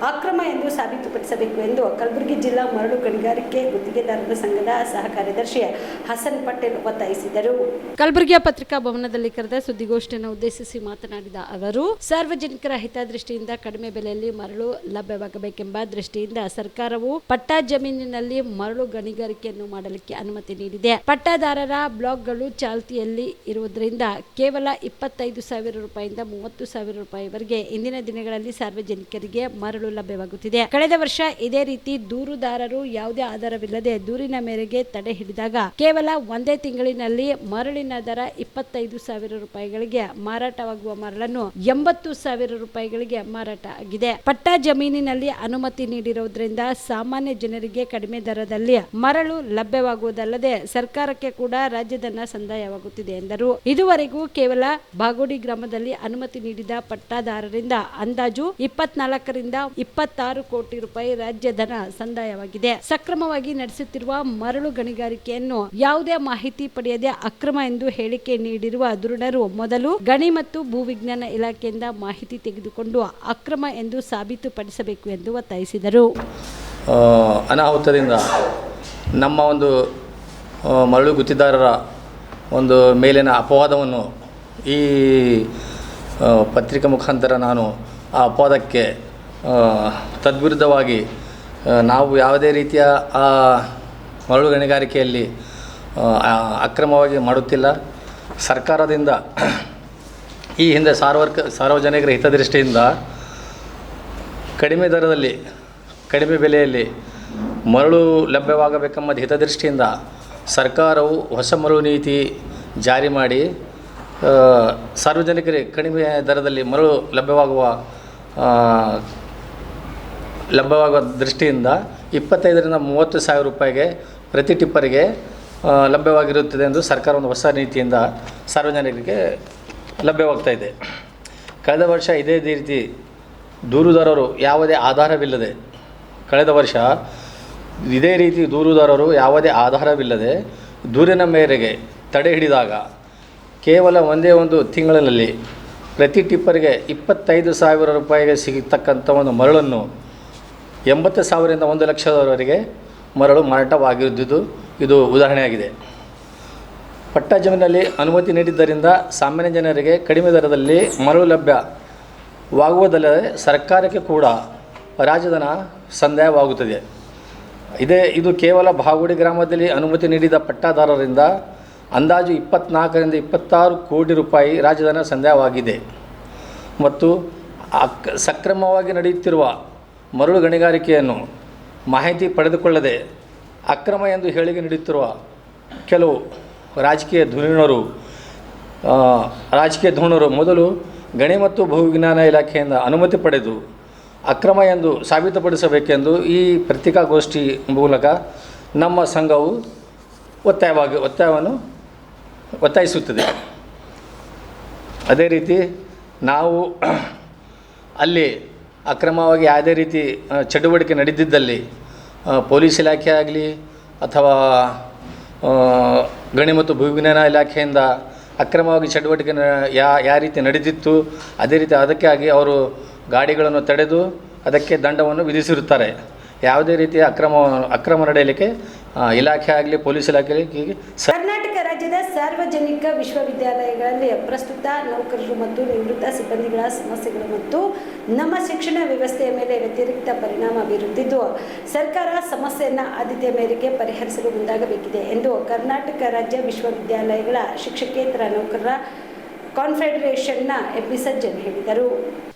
ಅಕ್ರಮ ಎಂದು ಸಾಬೀತುಪಡಿಸಬೇಕು ಎಂದು ಕಲಬುರಗಿ ಜಿಲ್ಲಾ ಮರಳು ಗಣಿಗಾರಿಕೆ ಗುತ್ತಿಗೆದಾರರ ಸಂಘದ ಸಹ ಕಾರ್ಯದರ್ಶಿ ಹಸನ್ ಪಟೇಲ್ ಒತ್ತಾಯಿಸಿದರು. ಕಲಬುರಗಿಯ ಪತ್ರಿಕಾ ಭವನದಲ್ಲಿ ಕರೆದ ಸುದ್ದಿಗೋಷ್ಠಿಯನ್ನು ಉದ್ದೇಶಿಸಿ ಮಾತನಾಡಿದ ಅವರು, ಸಾರ್ವಜನಿಕರ ಹಿತದೃಷ್ಟಿಯಿಂದ ಕಡಿಮೆ ಬೆಲೆಯಲ್ಲಿ ಮರಳು ಲಭ್ಯವಾಗಬೇಕೆಂಬ ದೃಷ್ಟಿಯಿಂದ ಸರ್ಕಾರವು ಪಟ್ಟಾ ಜಮೀನಿನಲ್ಲಿ ಮರಳು ಗಣಿಗಾರಿಕೆಯನ್ನು ಮಾಡಲಿಕ್ಕೆ ಅನುಮತಿ ನೀಡಿದೆ. ಪಟ್ಟಾದಾರರ ಬ್ಲಾಕ್ಗಳು ಚಾಲ್ತಿಯಲ್ಲಿ ಇರುವುದರಿಂದ ಕೇವಲ 25,000 ರೂಪಾಯಿಯಿಂದ 30,000 ರೂಪಾಯಿವರೆಗೆ ಇಂದಿನ ದಿನಗಳಲ್ಲಿ ಸಾರ್ವಜನಿಕರಿಗೆ ಮರಳು ಲಭ್ಯವಾಗುತ್ತಿದೆ. ಕಳೆದ ವರ್ಷ ಇದೇ ರೀತಿ ದೂರುದಾರರು ಯಾವುದೇ ಆಧಾರವಿಲ್ಲದೆ ದೂರಿನ ಮೇರೆಗೆ ತಡೆ ಹಿಡಿದಾಗ ಕೇವಲ ಒಂದೇ ತಿಂಗಳಿನಲ್ಲಿ ಮರಳಿನ ದರ 25,000 ರೂಪಾಯಿಗಳಿಗೆ ಮಾರಾಟವಾಗುವ ಮರಳನ್ನು 80,000 ರೂಪಾಯಿಗಳಿಗೆ ಮಾರಾಟ ಆಗಿದೆ. ಪಟ್ಟಾ ಜಮೀನಿನಲ್ಲಿ ಅನುಮತಿ ನೀಡಿರುವುದರಿಂದ ಸಾಮಾನ್ಯ ಜನರಿಗೆ ಕಡಿಮೆ ದರದಲ್ಲಿ ಮರಳು ಲಭ್ಯವಾಗುವುದಲ್ಲದೆ ಸರ್ಕಾರಕ್ಕೆ ಕೂಡ ರಾಜ್ಯಧನ ಸಂದಾಯವಾಗುತ್ತಿದೆ ಎಂದರು. ಇದುವರೆಗೂ ಕೇವಲ ಬಾಗೋಡಿ ಗ್ರಾಮದಲ್ಲಿ ಅನುಮತಿ ನೀಡಿದ ಪಟ್ಟಾದಾರರಿಂದ ಅಂದಾಜು 24ರಿಂದ 26 ಕೋಟಿ ರೂಪಾಯಿ ರಾಜ್ಯಧನ ಸಂದಾಯವಾಗಿದೆ. ಸಕ್ರಮವಾಗಿ ನಡೆಸುತ್ತಿರುವ ಮರಳು ಗಣಿಗಾರಿಕೆಯನ್ನು ಯಾವುದೇ ಮಾಹಿತಿ ಪಡೆಯದೆ ಅಕ್ರಮ ಎಂದು ಹೇಳಿಕೆ ನೀಡಿರುವ ಧುರೀಣರು ಮೊದಲು ಗಣಿ ಮತ್ತು ಭೂವಿಜ್ಞಾನ ಇಲಾಖೆಯಿಂದ ಮಾಹಿತಿ ತೆಗೆದುಕೊಂಡು ಅಕ್ರಮ ಎಂದು ಸಾಬೀತುಪಡಿಸಬೇಕು ಎಂದು ಒತ್ತಾಯಿಸಿದರು. ಅನಾಹುತದಿಂದ ನಮ್ಮ ಒಂದು ಮರಳು ಗುತ್ತಿದಾರರ ಒಂದು ಮೇಲಿನ ಅಪವಾದವನ್ನು ಈ ಪತ್ರಿಕಾ ಮುಖಾಂತರ ನಾನು ಆ ಅಪವಾದಕ್ಕೆ ತದ್ವಿರುದ್ಧವಾಗಿ ನಾವು ಯಾವುದೇ ರೀತಿಯ ಮರಳು ಗಣಿಗಾರಿಕೆಯಲ್ಲಿ ಅಕ್ರಮವಾಗಿ ಮಾಡುತ್ತಿಲ್ಲ. ಸರ್ಕಾರದಿಂದ ಈ ಹಿಂದೆ ಸಾರ್ವಜನಿಕರ ಹಿತದೃಷ್ಟಿಯಿಂದ ಕಡಿಮೆ ದರದಲ್ಲಿ ಕಡಿಮೆ ಬೆಲೆಯಲ್ಲಿ ಮರಳು ಲಭ್ಯವಾಗಬೇಕೆಂಬ ಹಿತದೃಷ್ಟಿಯಿಂದ ಸರ್ಕಾರವು ಹೊಸ ಮರಳು ನೀತಿ ಜಾರಿ ಮಾಡಿ ಸಾರ್ವಜನಿಕರಿಗೆ ಕಡಿಮೆ ದರದಲ್ಲಿ ಮರಳು ಲಭ್ಯವಾಗುವ ದೃಷ್ಟಿಯಿಂದ 25ರಿಂದ 30 ಸಾವಿರ ರೂಪಾಯಿಗೆ ಪ್ರತಿ ಟಿಪ್ಪರಿಗೆ ಲಭ್ಯವಾಗಿರುತ್ತದೆ ಎಂದು ಸರ್ಕಾರ ಒಂದು ಹೊಸ ನೀತಿಯಿಂದ ಸಾರ್ವಜನಿಕರಿಗೆ ಲಭ್ಯವಾಗ್ತಾ ಇದೆ. ಕಳೆದ ವರ್ಷ ಇದೇ ರೀತಿ ದೂರುದಾರರು ಯಾವುದೇ ಆಧಾರವಿಲ್ಲದೆ ಯಾವುದೇ ಆಧಾರವಿಲ್ಲದೆ ದೂರಿನ ಮೇರೆಗೆ ತಡೆ ಹಿಡಿದಾಗ ಕೇವಲ ಒಂದೇ ಒಂದು ತಿಂಗಳಿನಲ್ಲಿ ಪ್ರತಿ ಟಿಪ್ಪರಿಗೆ 25,000 ರೂಪಾಯಿಗೆ ಸಿಗತಕ್ಕಂಥ ಒಂದು ಮರಳನ್ನು 80,000ರಿಂದ 1 ಲಕ್ಷದವರೆಗೆ ಮರಳು ಮಾರಾಟವಾಗಿರುವುದು ಇದು ಉದಾಹರಣೆಯಾಗಿದೆ. ಪಟ್ಟ ಜಮೀನಿನಲ್ಲಿ ಅನುಮತಿ ನೀಡಿದ್ದರಿಂದ ಸಾಮಾನ್ಯ ಜನರಿಗೆ ಕಡಿಮೆ ದರದಲ್ಲಿ ಮರಳು ಲಭ್ಯವಾಗುವುದಲ್ಲದೆ ಸರ್ಕಾರಕ್ಕೆ ಕೂಡ ರಾಜಧನ ಸಂದಾಯವಾಗುತ್ತದೆ. ಇದು ಕೇವಲ ಬಾಗುಡಿ ಗ್ರಾಮದಲ್ಲಿ ಅನುಮತಿ ನೀಡಿದ ಪಟ್ಟಾದಾರರಿಂದ ಅಂದಾಜು 24ರಿಂದ 26 ಕೋಟಿ ರೂಪಾಯಿ ರಾಜಧನ ಸಂದಾಯವಾಗಿದೆ. ಮತ್ತು ಸಕ್ರಮವಾಗಿ ನಡೆಯುತ್ತಿರುವ ಮರಳು ಗಣಿಗಾರಿಕೆಯನ್ನು ಮಾಹಿತಿ ಪಡೆದುಕೊಳ್ಳದೆ ಅಕ್ರಮ ಎಂದು ಹೇಳಿಕೆ ನೀಡುತ್ತಿರುವ ಕೆಲವು ರಾಜಕೀಯ ಧುರೀಣರು ಮೊದಲು ಗಣಿ ಮತ್ತು ಭೂವಿಜ್ಞಾನ ಇಲಾಖೆಯಿಂದ ಅನುಮತಿ ಪಡೆದು ಅಕ್ರಮ ಎಂದು ಸಾಬೀತುಪಡಿಸಬೇಕೆಂದು ಈ ಪತ್ರಿಕಾಗೋಷ್ಠಿ ಮೂಲಕ ನಮ್ಮ ಸಂಘವು ಒತ್ತಾಯಿಸುತ್ತದೆ. ಅದೇ ರೀತಿ ನಾವು ಅಲ್ಲಿ ಅಕ್ರಮವಾಗಿ ಯಾವುದೇ ರೀತಿ ಚಟುವಟಿಕೆ ನಡೆದಿದ್ದಲ್ಲಿ ಪೊಲೀಸ್ ಇಲಾಖೆ ಆಗಲಿ ಅಥವಾ ಗಣಿ ಮತ್ತು ಭೂವಿಜ್ಞಾನ ಇಲಾಖೆಯಿಂದ ಅಕ್ರಮವಾಗಿ ಚಟುವಟಿಕೆ ಯಾವ ರೀತಿ ನಡೆದಿತ್ತು ಅದೇ ರೀತಿ ಅದಕ್ಕಾಗಿ ಅವರು ಗಾಡಿಗಳನ್ನು ತಡೆದು ಅದಕ್ಕೆ ದಂಡವನ್ನು ವಿಧಿಸಿರುತ್ತಾರೆ. ಯಾವುದೇ ರೀತಿಯ ಅಕ್ರಮ ನಡೆಯಲಿಕ್ಕೆ ಇಲಾಖೆ ಆಗಲಿ ಪೊಲೀಸ್ ಇಲಾಖೆ ಕರ್ನಾಟಕ ರಾಜ್ಯದ ಸಾರ್ವಜನಿಕ ವಿಶ್ವವಿದ್ಯಾಲಯಗಳಲ್ಲಿ ಪ್ರಸ್ತುತ ನೌಕರರು ಮತ್ತು ನಿವೃತ್ತ ಸಿಬ್ಬಂದಿಗಳ ಸಮಸ್ಯೆಗಳು ಮತ್ತು ನಮ್ಮ ಶಿಕ್ಷಣ ವ್ಯವಸ್ಥೆಯ ಮೇಲೆ ವ್ಯತಿರಿಕ್ತ ಪರಿಣಾಮ ಬೀರುತ್ತಿದ್ದು ಸರ್ಕಾರ ಸಮಸ್ಯೆಯನ್ನು ಆದ್ಯತೆಯ ಮೇರೆಗೆ ಪರಿಹರಿಸಲು ಮುಂದಾಗಬೇಕಿದೆ ಎಂದು ಕರ್ನಾಟಕ ರಾಜ್ಯ ವಿಶ್ವವಿದ್ಯಾಲಯಗಳ ಶಿಕ್ಷಕೇತರ ನೌಕರರ ಕಾನ್ಫೆಡರೇಷನ್ನ ಎಬಿ ಸಜ್ಜನ್ ಹೇಳಿದರು.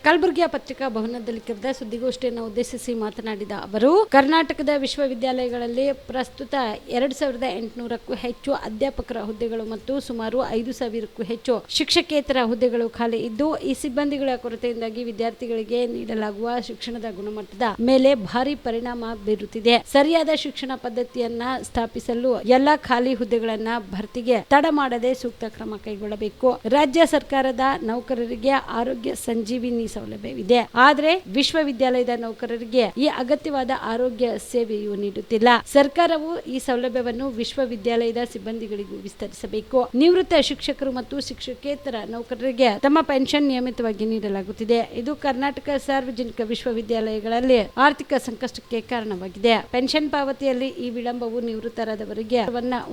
ಕಲಬುರಗಿಯ ಪತ್ರಿಕಾ ಭವನದಲ್ಲಿ ಕರೆದ ಸುದ್ದಿಗೋಷ್ಠಿಯನ್ನು ಉದ್ದೇಶಿಸಿ ಮಾತನಾಡಿದ ಅವರು, ಕರ್ನಾಟಕದ ವಿಶ್ವವಿದ್ಯಾಲಯಗಳಲ್ಲಿ ಪ್ರಸ್ತುತ 2,800ಕ್ಕೂ ಹೆಚ್ಚು ಅಧ್ಯಾಪಕರ ಹುದ್ದೆಗಳು ಮತ್ತು ಸುಮಾರು 5,000ಕ್ಕೂ ಹೆಚ್ಚು ಶಿಕ್ಷಕೇತರ ಹುದ್ದೆಗಳು ಖಾಲಿ ಇದ್ದು, ಈ ಸಿಬ್ಬಂದಿಗಳ ಕೊರತೆಯಿಂದಾಗಿ ವಿದ್ಯಾರ್ಥಿಗಳಿಗೆ ನೀಡಲಾಗುವ ಶಿಕ್ಷಣದ ಗುಣಮಟ್ಟದ ಮೇಲೆ ಭಾರಿ ಪರಿಣಾಮ ಬೀರುತ್ತಿದೆ. ಸರಿಯಾದ ಶಿಕ್ಷಣ ಪದ್ಧತಿಯನ್ನ ಸ್ಥಾಪಿಸಲು ಎಲ್ಲಾ ಖಾಲಿ ಹುದ್ದೆಗಳನ್ನ ಭರ್ತಿಗೆ ತಡ ಮಾಡದೆ ಸೂಕ್ತ ಕ್ರಮ ಕೈಗೊಳ್ಳಬೇಕು. ರಾಜ್ಯ ಸರ್ಕಾರದ ನೌಕರರಿಗೆ ಆರೋಗ್ಯ ಸಂಜೀವಿನಿ ಸೌಲಭ್ಯವಿದೆ, ಆದರೆ ವಿಶ್ವವಿದ್ಯಾಲಯದ ನೌಕರರಿಗೆ ಈ ಅಗತ್ಯವಾದ ಆರೋಗ್ಯ ಸೇವೆಯು ನೀಡುತ್ತಿಲ್ಲ. ಸರ್ಕಾರವು ಈ ಸೌಲಭ್ಯವನ್ನು ವಿಶ್ವವಿದ್ಯಾಲಯದ ಸಿಬ್ಬಂದಿಗಳಿಗೂ ವಿಸ್ತರಿಸಬೇಕು. ನಿವೃತ್ತ ಶಿಕ್ಷಕರು ಮತ್ತು ಶಿಕ್ಷಕೇತರ ನೌಕರರಿಗೆ ತಮ್ಮ ಪೆನ್ಷನ್ ನಿಯಮಿತವಾಗಿ ನೀಡಲಾಗುತ್ತಿದೆ. ಇದು ಕರ್ನಾಟಕ ಸಾರ್ವಜನಿಕ ವಿಶ್ವವಿದ್ಯಾಲಯಗಳಲ್ಲಿ ಆರ್ಥಿಕ ಸಂಕಷ್ಟಕ್ಕೆ ಕಾರಣವಾಗಿದೆ. ಪೆನ್ಷನ್ ಪಾವತಿಯಲ್ಲಿ ಈ ವಿಳಂಬವು ನಿವೃತ್ತರಾದವರಿಗೆ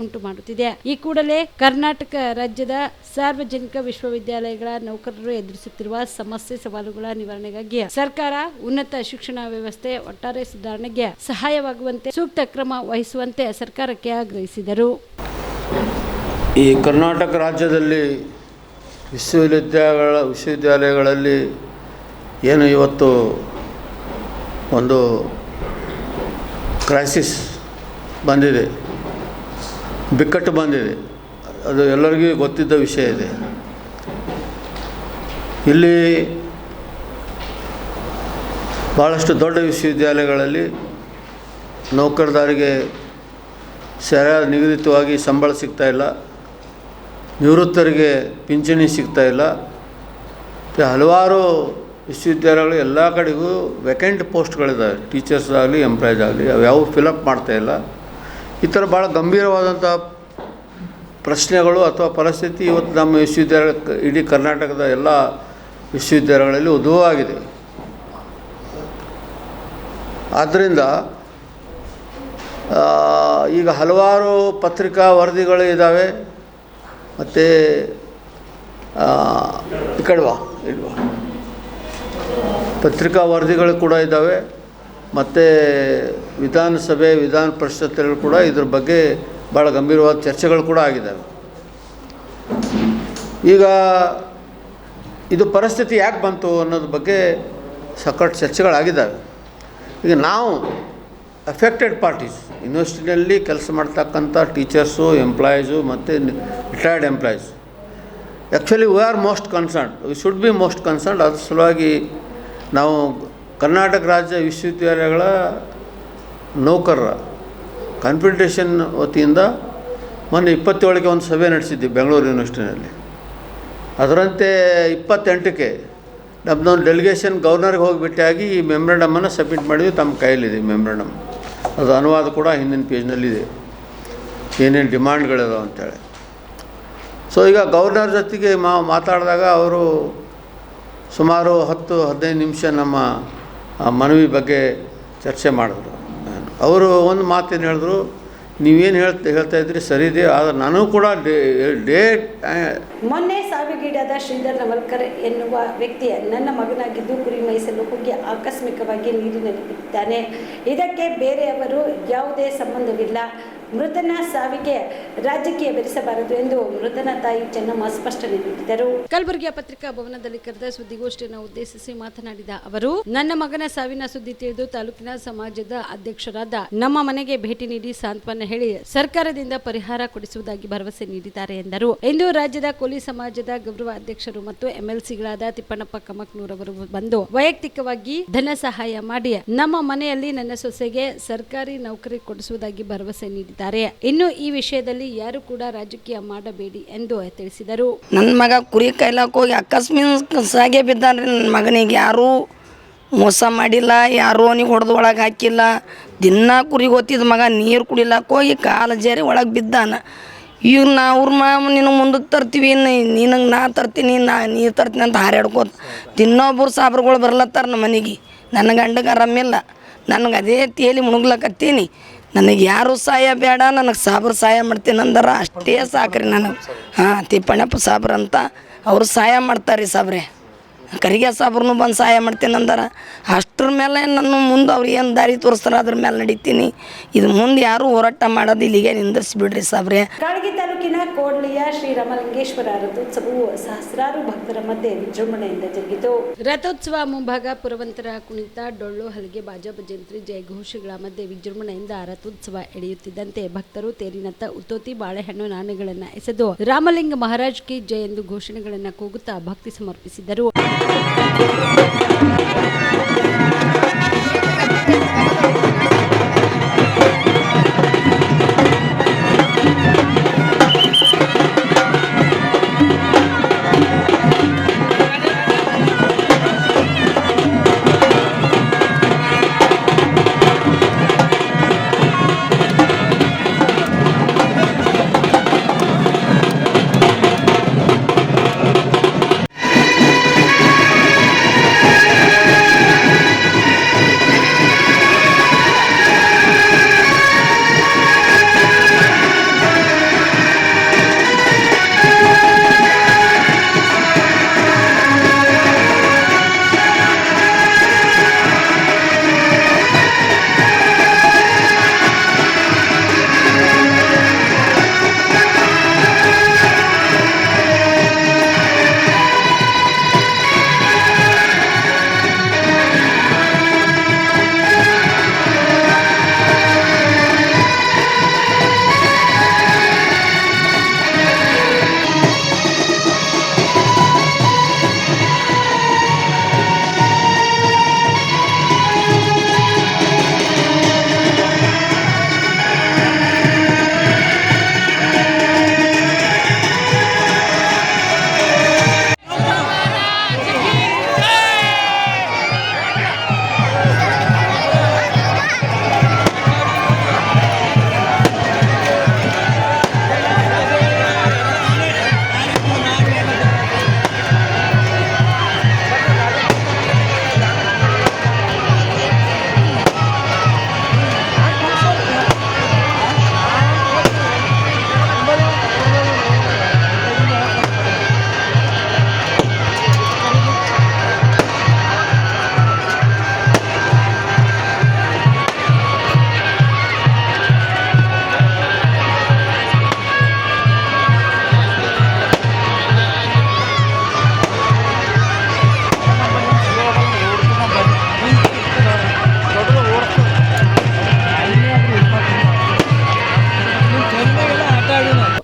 ಉಂಟು ಮಾಡುತ್ತಿದೆ. ಈ ಕೂಡಲೇ ಕರ್ನಾಟಕ ರಾಜ್ಯದ ಸಾರ್ವಜನಿಕ ವಿಶ್ವವಿದ್ಯಾಲಯಗಳ ನೌಕರರು ಎದುರಿಸುತ್ತಿರುವ ಸಮಸ್ಯೆ ಸವಾಲುಗಳ ನಿವಾರಣೆಗಾಗಿ ಸರ್ಕಾರ ಉನ್ನತ ಶಿಕ್ಷಣ ವ್ಯವಸ್ಥೆ ಒಟ್ಟಾರೆ ಸುಧಾರಣೆಗೆ ಸಹಾಯವಾಗುವಂತೆ ಸೂಕ್ತ ಕ್ರಮ ವಹಿಸುವಂತೆ ಸರ್ಕಾರಕ್ಕೆ ಆಗ್ರಹಿಸಿದರು. ಈ ಕರ್ನಾಟಕ ರಾಜ್ಯದಲ್ಲಿ ವಿಶ್ವವಿದ್ಯಾಲಯಗಳಲ್ಲಿ ಏನು ಇವತ್ತು ಒಂದು ಕ್ರೈಸಿಸ್ ಬಂದಿದೆ, ಬಿಕ್ಕಟ್ಟು ಬಂದಿದೆ, ಅದು ಎಲ್ಲರಿಗೂ ಗೊತ್ತಿದ್ದ ವಿಷಯ ಇದೆ. ಇಲ್ಲಿ ಭಾಳಷ್ಟು ದೊಡ್ಡ ವಿಶ್ವವಿದ್ಯಾಲಯಗಳಲ್ಲಿ ನೌಕರದಾರಿಗೆ ಸರಿಯಾದ ನಿಗದಿತವಾಗಿ ಸಂಬಳ ಸಿಗ್ತಾಯಿಲ್ಲ, ನಿವೃತ್ತರಿಗೆ ಪಿಂಚಣಿ ಸಿಗ್ತಾಯಿಲ್ಲ. ಹಲವಾರು ವಿಶ್ವವಿದ್ಯಾಲಯಗಳು ಎಲ್ಲ ಕಡೆಗೂ ವೇಕೆಂಟ್ ಪೋಸ್ಟ್ಗಳಿದ್ದಾವೆ, ಟೀಚರ್ಸ್ ಆಗಲಿ ಎಂಪ್ಲಾಯೀಸ್ ಆಗಲಿ, ಅವ್ಯಾವು ಫಿಲಪ್ ಮಾಡ್ತಾಯಿಲ್ಲ. ಈ ಥರ ಭಾಳ ಗಂಭೀರವಾದಂಥ ಪ್ರಶ್ನೆಗಳು ಅಥವಾ ಪರಿಸ್ಥಿತಿ ಇವತ್ತು ನಮ್ಮ ವಿಶ್ವವಿದ್ಯಾಲಯ ಇಡೀ ಕರ್ನಾಟಕದ ಎಲ್ಲ ವಿಶ್ವವಿದ್ಯಾಲಯಗಳಲ್ಲಿ ಉದ್ಭವ ಆಗಿದೆ. ಆದ್ದರಿಂದ ಈಗ ಹಲವಾರು ಪತ್ರಿಕಾ ವರದಿಗಳು ಇದ್ದಾವೆ. ಮತ್ತು ಈ ಕಡೆವಾ ಇಲ್ವಾ ಪತ್ರಿಕಾ ವರದಿಗಳು ಕೂಡ ಇದ್ದಾವೆ. ಮತ್ತು ವಿಧಾನಸಭೆ ವಿಧಾನ ಪರಿಷತ್ತಲ್ಲಿ ಕೂಡ ಇದ್ರ ಬಗ್ಗೆ ಭಾಳ ಗಂಭೀರವಾದ ಚರ್ಚೆಗಳು ಕೂಡ ಆಗಿದ್ದಾವೆ. ಈಗ ಇದು ಪರಿಸ್ಥಿತಿ ಯಾಕೆ ಬಂತು ಅನ್ನೋದ್ರ ಬಗ್ಗೆ ಸಖತ್ ಚರ್ಚೆಗಳಾಗಿದ್ದಾವೆ. ಈಗ ನಾವು ಅಫೆಕ್ಟೆಡ್ ಪಾರ್ಟೀಸ್, ಯೂನಿವರ್ಸಿಟಿನಲ್ಲಿ ಕೆಲಸ ಮಾಡ್ತಕ್ಕಂಥ ಟೀಚರ್ಸು, ಎಂಪ್ಲಾಯೀಸು ಮತ್ತು retired employees, actually we are most concerned, we should be most concerned. ಅದ್ರ ಸಲುವಾಗಿ ನಾವು ಕರ್ನಾಟಕ ರಾಜ್ಯ ವಿಶ್ವವಿದ್ಯಾಲಯಗಳ ನೌಕರರ ಕಾನ್ಫೆಡರೇಷನ್ ವತಿಯಿಂದ ಮೊನ್ನೆ 27ಕ್ಕೆ ಒಂದು ಸಭೆ ನಡೆಸಿದ್ವಿ ಬೆಂಗಳೂರು ಯೂನಿವರ್ಸಿಟಿನಲ್ಲಿ. ಅದರಂತೆ 28ಕ್ಕೆ ನಮ್ಮದೊಂದು ಡೆಲಿಗೇಷನ್ ಗವರ್ನರ್ಗೆ ಹೋಗಿ ಭೇಟಿಯಾಗಿ ಈ ಮೆಮೊರಂಡಮನ್ನು ಸಬ್ಮಿಟ್ ಮಾಡಿದ್ವಿ. ತಮ್ಮ ಕೈಯಲ್ಲಿದೆ ಮೆಮೊರಂಡಮ್, ಅದು ಅನುವಾದ ಕೂಡ ಹಿಂದಿನ ಪೇಜ್ನಲ್ಲಿದೆ, ಏನೇನು ಡಿಮಾಂಡ್ಗಳಿದಾವೆ ಅಂತೇಳಿ. ಸೊ ಈಗ ಗವರ್ನರ್ ಜೊತೆಗೆ ಮಾತಾಡಿದಾಗ ಅವರು ಸುಮಾರು 10-15 ನಿಮಿಷ ನಮ್ಮ ಮನವಿ ಬಗ್ಗೆ ಚರ್ಚೆ ಮಾಡಿದ್ರು. ಅವರು ಒಂದು ಮಾತೇನು ಹೇಳಿದ್ರು, ನೀವೇನು ಹೇಳ್ತಾ ಇದ್ರಿ ಸರಿ ಇದೆ, ಆದರೆ ನನಗೂ ಕೂಡ ಮೊನ್ನೆ ಸಾವಿಗೀಡಾದ ಶ್ರೀಧರ್ ನವಲ್ಕರ್ ಎನ್ನುವ ವ್ಯಕ್ತಿ ನನ್ನ ಮಗನಾಗಿದ್ದು ಕುರಿ ಮೇಯಿಸಲು ಹೋಗಿ ಆಕಸ್ಮಿಕವಾಗಿ ನೀರಿನಲ್ಲಿ ಬಿದ್ದಾನೆ. ಇದಕ್ಕೆ ಬೇರೆಯವರು ಯಾವುದೇ ಸಂಬಂಧವಿಲ್ಲ. ಮೃತನ ಸಾವಿಗೆ ರಾಜಕೀಯ ಬೆರೆಸಬಾರದು ಎಂದು ಮೃತನ ತಾಯಿ ಚೆನ್ನಮ್ಮ ಸ್ಪಷ್ಟನೆ ನೀಡಿದರು. ಕಲಬುರಗಿಯ ಪತ್ರಿಕಾ ಭವನದಲ್ಲಿ ಕರೆದ ಸುದ್ದಿಗೋಷ್ಠಿಯನ್ನು ಉದ್ದೇಶಿಸಿ ಮಾತನಾಡಿದ ಅವರು, ನನ್ನ ಮಗನ ಸಾವಿನ ಸುದ್ದಿ ತಿಳಿದು ತಾಲೂಕಿನ ಸಮಾಜದ ಅಧ್ಯಕ್ಷರಾದ ನಮ್ಮ ಮನೆಗೆ ಭೇಟಿ ನೀಡಿ ಸಾಂತ್ವನ ಹೇಳಿ ಸರ್ಕಾರದಿಂದ ಪರಿಹಾರ ಕೊಡಿಸುವುದಾಗಿ ಭರವಸೆ ನೀಡಿದ್ದಾರೆ ಎಂದರು. ಇಂದು ರಾಜ್ಯದ ಕೋಲಿ ಸಮಾಜದ ಗೌರವ ಅಧ್ಯಕ್ಷರು ಮತ್ತು ಎಂಎಲ್ಸಿಗಳಾದ ತಿಪ್ಪಣ್ಣಪ್ಪ ಕಮಕ್ನೂರ್ ಅವರು ಬಂದು ವೈಯಕ್ತಿಕವಾಗಿ ಧನ ಸಹಾಯ ಮಾಡಿ ನಮ್ಮ ಮನೆಯಲ್ಲಿ ನನ್ನ ಸೊಸೆಗೆ ಸರ್ಕಾರಿ ನೌಕರಿ ಕೊಡಿಸುವುದಾಗಿ ಭರವಸೆ ನೀಡಿದ್ದಾರೆ. ಇನ್ನು ಈ ವಿಷಯದಲ್ಲಿ ಯಾರು ಕೂಡ ರಾಜಕೀಯ ಮಾಡಬೇಡಿ ಎಂದು ತಿಳಿಸಿದರು. ನನ್ನ ಮಗ ಕುರಿ ಕೈಲಾಕ ಹೋಗಿ ಅಕಸ್ಮಾತ್ ಸಾಗೆ ಬಿದ್ದಾನ್ರಿ. ನನ್ನ ಮಗನಿಗೆ ಯಾರೂ ಮೋಸ ಮಾಡಿಲ್ಲ, ಯಾರೂ ಅವನಿಗೆ ಹೊಡೆದು ಒಳಗೆ ಹಾಕಿಲ್ಲ. ದಿನ ಕುರಿಗೆ ಹೋಗ್ತಿದ್ದ ಮಗ ನೀರು ಕುಡಿಲಾಕ ಹೋಗಿ ಕಾಲು ಜೇರಿ ಒಳಗೆ ಬಿದ್ದಾನ. ಈಗ ನಾ ಅವ್ರ ನಿನಗೆ ಮುಂದಕ್ಕೆ ತರ್ತೀವಿ, ನಿನಗೆ ನಾ ತರ್ತೀನಿ, ನೀರು ತರ್ತೀನಿ ಅಂತ ಹಾರಾಡ್ಕೋತ ದಿನೊಬ್ಬರು ಸಾಬ್ರುಗಳು ಬರ್ಲತ್ತಾರ ನಮ್ಮ ಮನೆಗೆ. ನನ್ನ ಗಂಡಗೆ ಆರಾಮಿಲ್ಲ, ನನಗೆ ಅದೇ ತೇಲಿ ಮುಣಗ್ಲಕತ್ತೀನಿ. ನನಗೆ ಯಾರು ಸಹಾಯ ಬೇಡ, ನನಗೆ ಸಾಬ್ರು ಸಹಾಯ ಮಾಡ್ತೀನಿ ಅಂದಾರ ಅಷ್ಟೇ ಸಾಕ್ರಿ ನನಗೆ. ತಿಪ್ಪಣ್ಣಪ್ಪ ಸಾಬ್ರು ಅಂತ ಅವರು ಸಹಾಯ ಮಾಡ್ತಾರೆ ರೀ ಸಾಬ್ರೆ. ಕರಿಗೆ ಸಾಬ್ರನ್ನು ಬಂದು ಸಹಾಯ ಮಾಡ್ತೀನಿ ಅಂದಾರ. ಅಷ್ಟ್ರ ಮೇಲೆ ನನ್ನ ಮುಂದೆ ಅವ್ರು ಏನು ದಾರಿ ತೋರಿಸ್ತಾರೆ ಅದ್ರ ಮೇಲೆ ನಡೀತೀನಿ. ಇದು ಮುಂದೆ ಯಾರು ಹೋರಾಟ ಮಾಡೋದು ಇಲ್ಲಿಗೆ ನಿಂದಿರಿಸಿಬಿಡ್ರಿ ಸಾಬ್ರೆ. ಕಾಳಗಿ ತಾಲೂಕಿನ ಕೋಡ್ಲಿಯ ಶ್ರೀರಾಮಲಿಂಗೇಶ್ವರ ರಥೋತ್ಸವವು ಸಹಸ್ರಾರು ಭಕ್ತರ ಮಧ್ಯೆ ವಿಜೃಂಭಣೆಯಿಂದ ಜರುಗಿತು. ರಥೋತ್ಸವ ಮುಂಭಾಗ ಪುರವಂತರ ಕುಣಿತ, ಡೊಳ್ಳು, ಹಲಗೆ, ಬಾಜಾ ಭಜಂತ್ರಿ, ಜಯಘೋಷಗಳ ಮಧ್ಯೆ ವಿಜೃಂಭಣೆಯಿಂದ ರಥೋತ್ಸವ ಎಳೆಯುತ್ತಿದ್ದಂತೆ ಭಕ್ತರು ತೇರಿನತ್ತ ಉತ್ತೋತಿ, ಬಾಳೆಹಣ್ಣು, ನಾಣ್ಯಗಳನ್ನು ಎಸೆದು ರಾಮಲಿಂಗ ಮಹಾರಾಜ್ ಕಿ ಜಯ ಎಂದು ಘೋಷಣೆಗಳನ್ನು ಕೂಗುತ್ತಾ ಭಕ್ತಿ ಸಮರ್ಪಿಸಿದರು.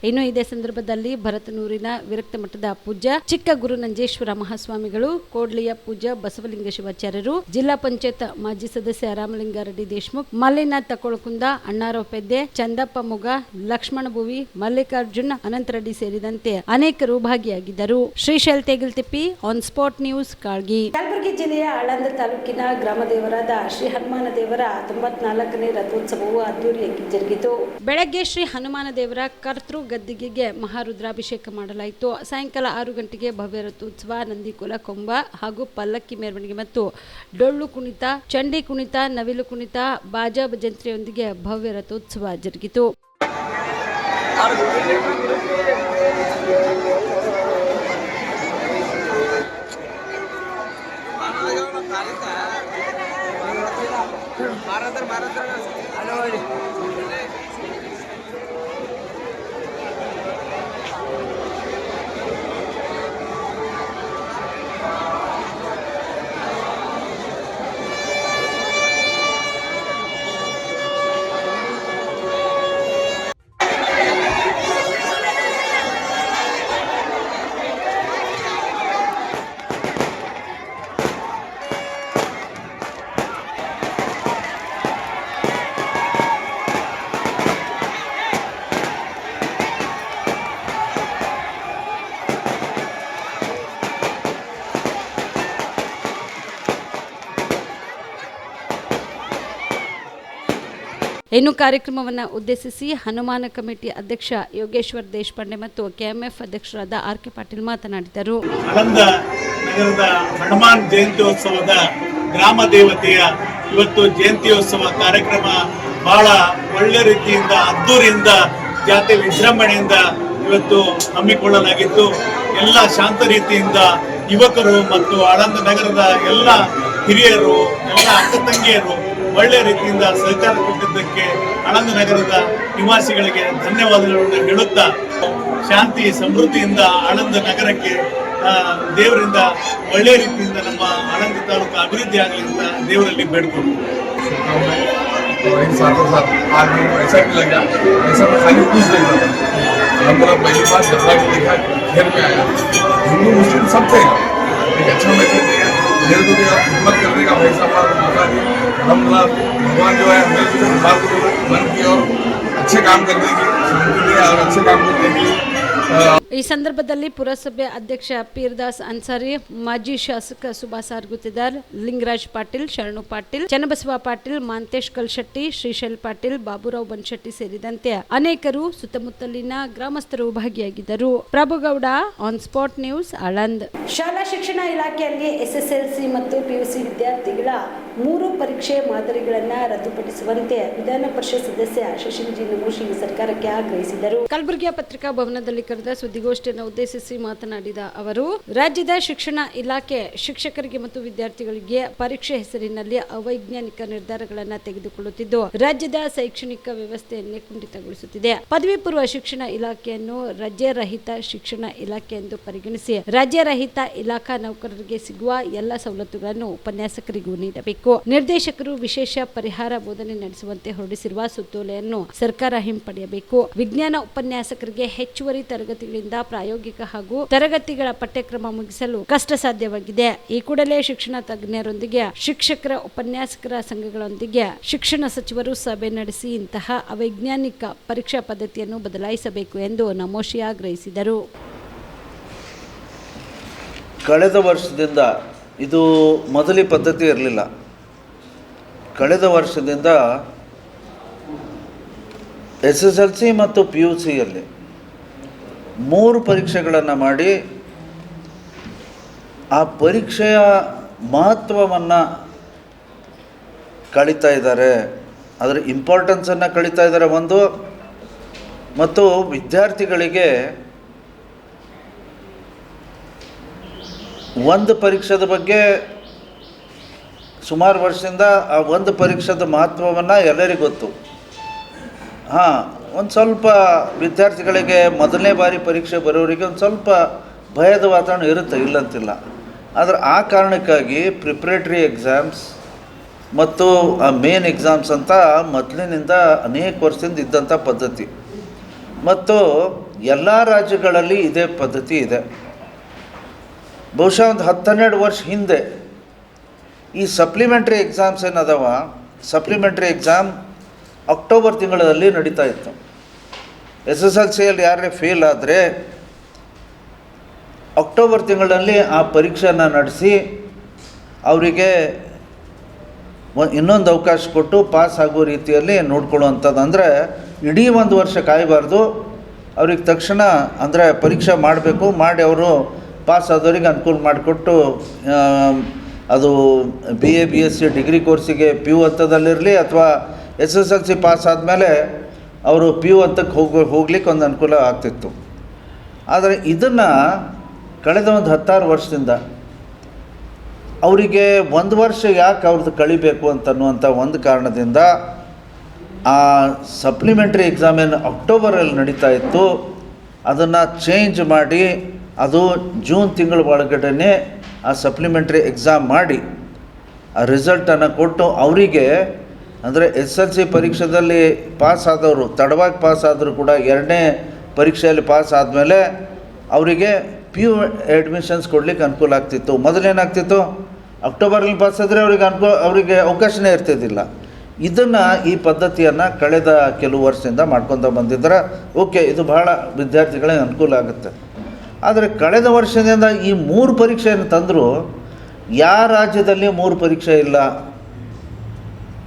ಇನ್ನು ಇದೇ ಸಂದರ್ಭದಲ್ಲಿ ಭರತನೂರಿನ ವಿರಕ್ತ ಮಠದ ಪೂಜ್ಯ ಚಿಕ್ಕ ಗುರುನಂಜೇಶ್ವರ ಮಹಾಸ್ವಾಮಿಗಳು, ಕೋಡ್ಲಿಯ ಪೂಜ್ಯ ಬಸವಲಿಂಗ ಶಿವಾಚಾರ್ಯರು, ಜಿಲ್ಲಾ ಪಂಚಾಯತ್ ಮಾಜಿ ಸದಸ್ಯ ರಾಮಲಿಂಗಾರೆಡ್ಡಿ ದೇಶಮುಖ್, ಮಲ್ಲಿನಾಥ್ ತಕೊಳಕುಂದ, ಅಣ್ಣಾರಾವ್ ಪೆದ್ದೆ, ಚಂದಪ್ಪ ಮುಗ, ಲಕ್ಷ್ಮಣ ಭುವಿ, ಮಲ್ಲಿಕಾರ್ಜುನ್ ಅನಂತರೆಡ್ಡಿ ಸೇರಿದಂತೆ ಅನೇಕರು ಭಾಗಿಯಾಗಿದ್ದರು. Shrishail Tegaltippi, on spot news, Kalgi. Kalaburagi ಜಿಲ್ಲೆಯ ಆಳಂದ ತಾಲೂಕಿನ ಗ್ರಾಮ ದೇವರಾದ ಶ್ರೀ ಹನುಮಾನ ದೇವರ 94ನೇ ರಥೋತ್ಸವವು ಅದ್ದೂರಿಯಾಗಿ ಜರುಗಿತು. ಬೆಳಗ್ಗೆ ಶ್ರೀ ಹನುಮಾನ ದೇವರ ಕರ್ತೃ ಗದ್ದಿಗೆಗೆ ಮಹಾರುದ್ರಾಭಿಷೇಕ ಮಾಡಲಾಯಿತು. ಸಾಯಂಕಾಲ 6 ಗಂಟೆಗೆ ಭವ್ಯ ರಥೋತ್ಸವ, ನಂದಿಕುಲ, ಕೊಂಬ ಹಾಗೂ ಪಲ್ಲಕ್ಕಿ ಮೆರವಣಿಗೆ ಮತ್ತು ಡೊಳ್ಳು ಕುಣಿತ, ಚಂಡಿ ಕುಣಿತ, ನವಿಲು ಕುಣಿತ, ಬಾಜಾ ಭಜಂತ್ರಿಯೊಂದಿಗೆ ಭವ್ಯ ರಥೋತ್ಸವ ಜರುಗಿತು. ಇನ್ನು ಕಾರ್ಯಕ್ರಮವನ್ನು ಉದ್ದೇಶಿಸಿ ಹನುಮಾನ ಕಮಿಟಿ ಅಧ್ಯಕ್ಷ ಯೋಗೇಶ್ವರ್ ದೇಶಪಾಂಡೆ ಮತ್ತು ಕೆಎಂಎಫ್ ಅಧ್ಯಕ್ಷರಾದ ಆರ್.ಕೆ. ಪಾಟೀಲ್ ಮಾತನಾಡಿದರು. ಆಳಂದ ನಗರದ ಹನುಮಾನ್ ಜಯಂತ್ಯೋತ್ಸವದ ಗ್ರಾಮ ದೇವತೆಯ ಇವತ್ತು ಜಯಂತ್ಯೋತ್ಸವ ಕಾರ್ಯಕ್ರಮ ಬಹಳ ಒಳ್ಳೆ ರೀತಿಯಿಂದ ಅದ್ದೂರಿಯಿಂದ ಜಾತಿ ವಿಜೃಂಭಣೆಯಿಂದ ಇವತ್ತು ಹಮ್ಮಿಕೊಳ್ಳಲಾಗಿತ್ತು. ಎಲ್ಲ ಶಾಂತ ರೀತಿಯಿಂದ ಯುವಕರು ಮತ್ತು ಆಳಂದ ನಗರದ ಎಲ್ಲ ಹಿರಿಯರು, ಎಲ್ಲ ಅಕ್ಕ ತಂಗಿಯರು ಒಳ್ಳೆ ರೀತಿಯಿಂದ ಸಹಕಾರ ಕೊಟ್ಟಿದ್ದಕ್ಕೆ ಆಳಂದ ನಗರದ ನಿವಾಸಿಗಳಿಗೆ ಧನ್ಯವಾದಗಳನ್ನು ಹೇಳುತ್ತಾ, ಶಾಂತಿ ಸಮೃದ್ಧಿಯಿಂದ ಆಳಂದ ನಗರಕ್ಕೆ ದೇವರಿಂದ ಒಳ್ಳೆ ರೀತಿಯಿಂದ ನಮ್ಮ ಆಳಂದ ತಾಲೂಕು ಅಭಿವೃದ್ಧಿ ಆಗಲಿ ಅಂತ ದೇವರಲ್ಲಿ ಬೇಡ್ಕೊಂಡು मेरे को भी आप हिम्मत करने का भाई साहब मौका दिया। अलहमदुलिल्लाह भगवान जो है हमें भी हमारे को मन की और अच्छे काम करने की शांति दिया और अच्छे काम करने की। ಈ ಸಂದರ್ಭದಲ್ಲಿ ಪುರಸಭೆ ಅಧ್ಯಕ್ಷ ಪೀರ್ದಾಸ್ ಅನ್ಸಾರಿ, ಮಾಜಿ ಶಾಸಕ ಸುಭಾಸ್ ಆರ್ ಗುತ್ತಿದಾರ್, ಲಿಂಗರಾಜ್ ಪಾಟೀಲ್, ಶರಣು ಪಾಟೀಲ್, ಚನ್ನಬಸವ ಪಾಟೀಲ್, ಮಾಂತೇಶ್ ಕಲ್ಶೆಟ್ಟಿ, ಶ್ರೀಶೈಲ್ ಪಾಟೀಲ್, ಬಾಬುರಾವ್ ಬನ್ಶೆಟ್ಟಿ ಸೇರಿದಂತೆ ಅನೇಕರು ಸುತ್ತಮುತ್ತಲಿನ ಗ್ರಾಮಸ್ಥರು ಭಾಗಿಯಾಗಿದ್ದರು. Prabhugouda, on spot news, Aland. ಶಾಲಾ ಶಿಕ್ಷಣ ಇಲಾಖೆಯಲ್ಲಿ ಎಸ್ಎಸ್ಎಲ್ಸಿ ಮತ್ತು ಪಿಯುಸಿ ವಿದ್ಯಾರ್ಥಿಗಳ 3 ಪರೀಕ್ಷೆ ಮಾದರಿಗಳನ್ನು ರದ್ದುಪಡಿಸುವಂತೆ ವಿಧಾನ ಪರಿಷತ್ ಸದಸ್ಯ ಶಶಿಲ್ ನಮೋಶಿ ಸರ್ಕಾರಕ್ಕೆ ಆಗ್ರಹಿಸಿದರು. ಕಲಬುರಗಿಯ ಪತ್ರಿಕಾ ಭವನದಲ್ಲಿ ಕರೆದ ಸುದ್ದಿಗೋಷ್ಠಿಯನ್ನು ಉದ್ದೇಶಿಸಿ ಮಾತನಾಡಿದ ಅವರು, ರಾಜ್ಯದ ಶಿಕ್ಷಣ ಇಲಾಖೆ ಶಿಕ್ಷಕರಿಗೆ ಮತ್ತು ವಿದ್ಯಾರ್ಥಿಗಳಿಗೆ ಪರೀಕ್ಷೆ ಹೆಸರಿನಲ್ಲಿ ಅವೈಜ್ಞಾನಿಕ ನಿರ್ಧಾರಗಳನ್ನು ತೆಗೆದುಕೊಳ್ಳುತ್ತಿದ್ದು ರಾಜ್ಯದ ಶೈಕ್ಷಣಿಕ ವ್ಯವಸ್ಥೆಯನ್ನೇ ಕುಂಠಿತಗೊಳಿಸುತ್ತಿದೆ. ಪದವಿ ಪೂರ್ವ ಶಿಕ್ಷಣ ಇಲಾಖೆಯನ್ನು ರಾಜ್ಯರಹಿತ ಶಿಕ್ಷಣ ಇಲಾಖೆ ಎಂದು ಪರಿಗಣಿಸಿ ರಾಜ್ಯರಹಿತ ಇಲಾಖಾ ನೌಕರರಿಗೆ ಸಿಗುವ ಎಲ್ಲ ಸವಲತ್ತುಗಳನ್ನು ಉಪನ್ಯಾಸಕರಿಗೂ ನೀಡಬೇಕು. ನಿರ್ದೇಶಕರು ವಿಶೇಷ ಪರಿಹಾರ ಬೋಧನೆ ನಡೆಸುವಂತೆ ಹೊರಡಿಸಿರುವ ಸುತ್ತೋಲೆಯನ್ನು ಸರ್ಕಾರ ಹಿಂಪಡೆಯಬೇಕು. ವಿಜ್ಞಾನ ಉಪನ್ಯಾಸಕರಿಗೆ ಹೆಚ್ಚುವರಿ ತರಗತಿಗಳಿಂದ ಪ್ರಾಯೋಗಿಕ ಹಾಗೂ ತರಗತಿಗಳ ಪಠ್ಯಕ್ರಮ ಮುಗಿಸಲು ಕಷ್ಟ ಸಾಧ್ಯವಾಗಿದೆ. ಈ ಕೂಡಲೇ ಶಿಕ್ಷಣ ತಜ್ಞರೊಂದಿಗೆ ಶಿಕ್ಷಕರ ಉಪನ್ಯಾಸಕರ ಸಂಘಗಳೊಂದಿಗೆ ಶಿಕ್ಷಣ ಸಚಿವರು ಸಭೆ ನಡೆಸಿ ಇಂತಹ ಅವೈಜ್ಞಾನಿಕ ಪರೀಕ್ಷಾ ಪದ್ಧತಿಯನ್ನು ಬದಲಾಯಿಸಬೇಕು ಎಂದು ನಮೋಶಿ ಆಗ್ರಹಿಸಿದರು. ಕಳೆದ ವರ್ಷದಿಂದ ಇದು ಮೊದಲ ಪದ್ಧತಿ ಇರಲಿಲ್ಲ. ಕಳೆದ ವರ್ಷದಿಂದ SSLC ಮತ್ತು PUCಯಲ್ಲಿ 3 ಪರೀಕ್ಷೆಗಳನ್ನು ಮಾಡಿ ಆ ಪರೀಕ್ಷೆಯ ಮಹತ್ವವನ್ನು ಕಳೀತಾ ಇದ್ದಾರೆ, ಅದರ ಇಂಪಾರ್ಟೆನ್ಸನ್ನು ಕಳೀತಾ ಇದ್ದಾರೆ ಒಂದು. ಮತ್ತು ವಿದ್ಯಾರ್ಥಿಗಳಿಗೆ ಒಂದು ಪರೀಕ್ಷೆದ ಬಗ್ಗೆ ಸುಮಾರು ವರ್ಷದಿಂದ ಆ ಒಂದು ಪರೀಕ್ಷೆದ ಮಹತ್ವವನ್ನು ಎಲ್ಲರಿಗೂ ಗೊತ್ತು. ಒಂದು ಸ್ವಲ್ಪ ವಿದ್ಯಾರ್ಥಿಗಳಿಗೆ ಮೊದಲನೇ ಬಾರಿ ಪರೀಕ್ಷೆ ಬರೋರಿಗೆ ಒಂದು ಸ್ವಲ್ಪ ಭಯದ ವಾತಾವರಣ ಇರುತ್ತೆ, ಇಲ್ಲಂತಿಲ್ಲ. ಆದರೆ ಆ ಕಾರಣಕ್ಕಾಗಿ ಪ್ರಿಪ್ರೇಟರಿ ಎಕ್ಸಾಮ್ಸ್ ಮತ್ತು ಮೇನ್ ಎಕ್ಸಾಮ್ಸ್ ಅಂತ ಮೊದಲಿನಿಂದ ಅನೇಕ ವರ್ಷದಿಂದ ಇದ್ದಂಥ ಪದ್ಧತಿ. ಮತ್ತು ಎಲ್ಲ ರಾಜ್ಯಗಳಲ್ಲಿ ಇದೇ ಪದ್ಧತಿ ಇದೆ. ಬಹುಶಃ ಒಂದು 10-12 ವರ್ಷ ಹಿಂದೆ ಈ ಸಪ್ಲಿಮೆಂಟ್ರಿ ಎಕ್ಸಾಮ್ಸ್ ಏನದವ, ಸಪ್ಲಿಮೆಂಟ್ರಿ ಎಕ್ಸಾಮ್ ಅಕ್ಟೋಬರ್ ತಿಂಗಳಲ್ಲಿ ನಡೀತಾ ಇತ್ತು. SSLCಯಲ್ಲಿ ಯಾರೇ ಫೇಲ್ ಆದರೆ ಅಕ್ಟೋಬರ್ ತಿಂಗಳಲ್ಲಿ ಆ ಪರೀಕ್ಷೆನ ನಡೆಸಿ ಅವರಿಗೆ ಇನ್ನೊಂದು ಅವಕಾಶ ಕೊಟ್ಟು ಪಾಸ್ ಆಗೋ ರೀತಿಯಲ್ಲಿ ನೋಡ್ಕೊಳ್ಳುವಂಥದ್ದು. ಅಂದರೆ ಇಡೀ ಒಂದು ವರ್ಷ ಕಾಯಬಾರ್ದು, ಅವ್ರಿಗೆ ತಕ್ಷಣ ಅಂದರೆ ಪರೀಕ್ಷೆ ಮಾಡಬೇಕು, ಮಾಡಿ ಅವರು ಪಾಸ್ ಆದವ್ರಿಗೆ ಅನುಕೂಲ ಮಾಡಿಕೊಟ್ಟು ಅದು BA BSc ಡಿಗ್ರಿ ಕೋರ್ಸಿಗೆ PU ಹಂತದಲ್ಲಿರಲಿ ಅಥವಾ SSLC ಪಾಸ್ ಆದಮೇಲೆ ಅವರು PU ಹಂತಕ್ಕೆ ಹೋಗ್ಲಿಕ್ಕೆ ಒಂದು ಅನುಕೂಲ ಆಗ್ತಿತ್ತು. ಆದರೆ ಇದನ್ನು ಕಳೆದ ಒಂದು 16 ವರ್ಷದಿಂದ ಅವರಿಗೆ ಒಂದು ವರ್ಷ ಯಾಕೆ ಅವ್ರದ್ದು ಕಳಿಬೇಕು ಅಂತನ್ನುವಂಥ ಒಂದು ಕಾರಣದಿಂದ ಆ ಸಪ್ಲಿಮೆಂಟ್ರಿ ಎಕ್ಸಾಮ್ ಏನು ಅಕ್ಟೋಬರಲ್ಲಿ ನಡೀತಾ ಇತ್ತು ಅದನ್ನು ಚೇಂಜ್ ಮಾಡಿ ಅದು ಜೂನ್ ತಿಂಗಳ ಒಳಗಡೆ ಆ ಸಪ್ಲಿಮೆಂಟ್ರಿ ಎಕ್ಸಾಮ್ ಮಾಡಿ ಆ ರಿಸಲ್ಟನ್ನು ಕೊಟ್ಟು ಅವರಿಗೆ ಅಂದರೆ SSLC ಪರೀಕ್ಷೆಯಲ್ಲಿ ಪಾಸ್ ಆದವರು ತಡವಾಗಿ ಪಾಸ್ ಆದರೂ ಕೂಡ 2ನೇ ಪರೀಕ್ಷೆಯಲ್ಲಿ ಪಾಸ್ ಆದಮೇಲೆ ಅವರಿಗೆ PU ಅಡ್ಮಿಷನ್ಸ್ ಕೊಡಲಿಕ್ಕೆ ಅನುಕೂಲ ಆಗ್ತಿತ್ತು. ಮೊದಲೇನಾಗ್ತಿತ್ತು, ಅಕ್ಟೋಬರಲ್ಲಿ ಪಾಸ್ ಆದರೆ ಅವರಿಗೆ ಅವಕಾಶನೇ ಇರ್ತಿದ್ದಿಲ್ಲ. ಇದನ್ನು ಈ ಪದ್ಧತಿಯನ್ನು ಕಳೆದ ಕೆಲವು ವರ್ಷದಿಂದ ಮಾಡ್ಕೊತ ಬಂದಿದ್ದಾರೆ. ಓಕೆ, ಇದು ಬಹಳ ವಿದ್ಯಾರ್ಥಿಗಳಿಗೆ ಅನುಕೂಲ ಆಗುತ್ತೆ. ಆದರೆ ಕಳೆದ ವರ್ಷದಿಂದ ಈ 3 ಪರೀಕ್ಷೆಯನ್ನು ತಂದರೂ ಯಾವ ರಾಜ್ಯದಲ್ಲಿ 3 ಪರೀಕ್ಷೆ ಇಲ್ಲ,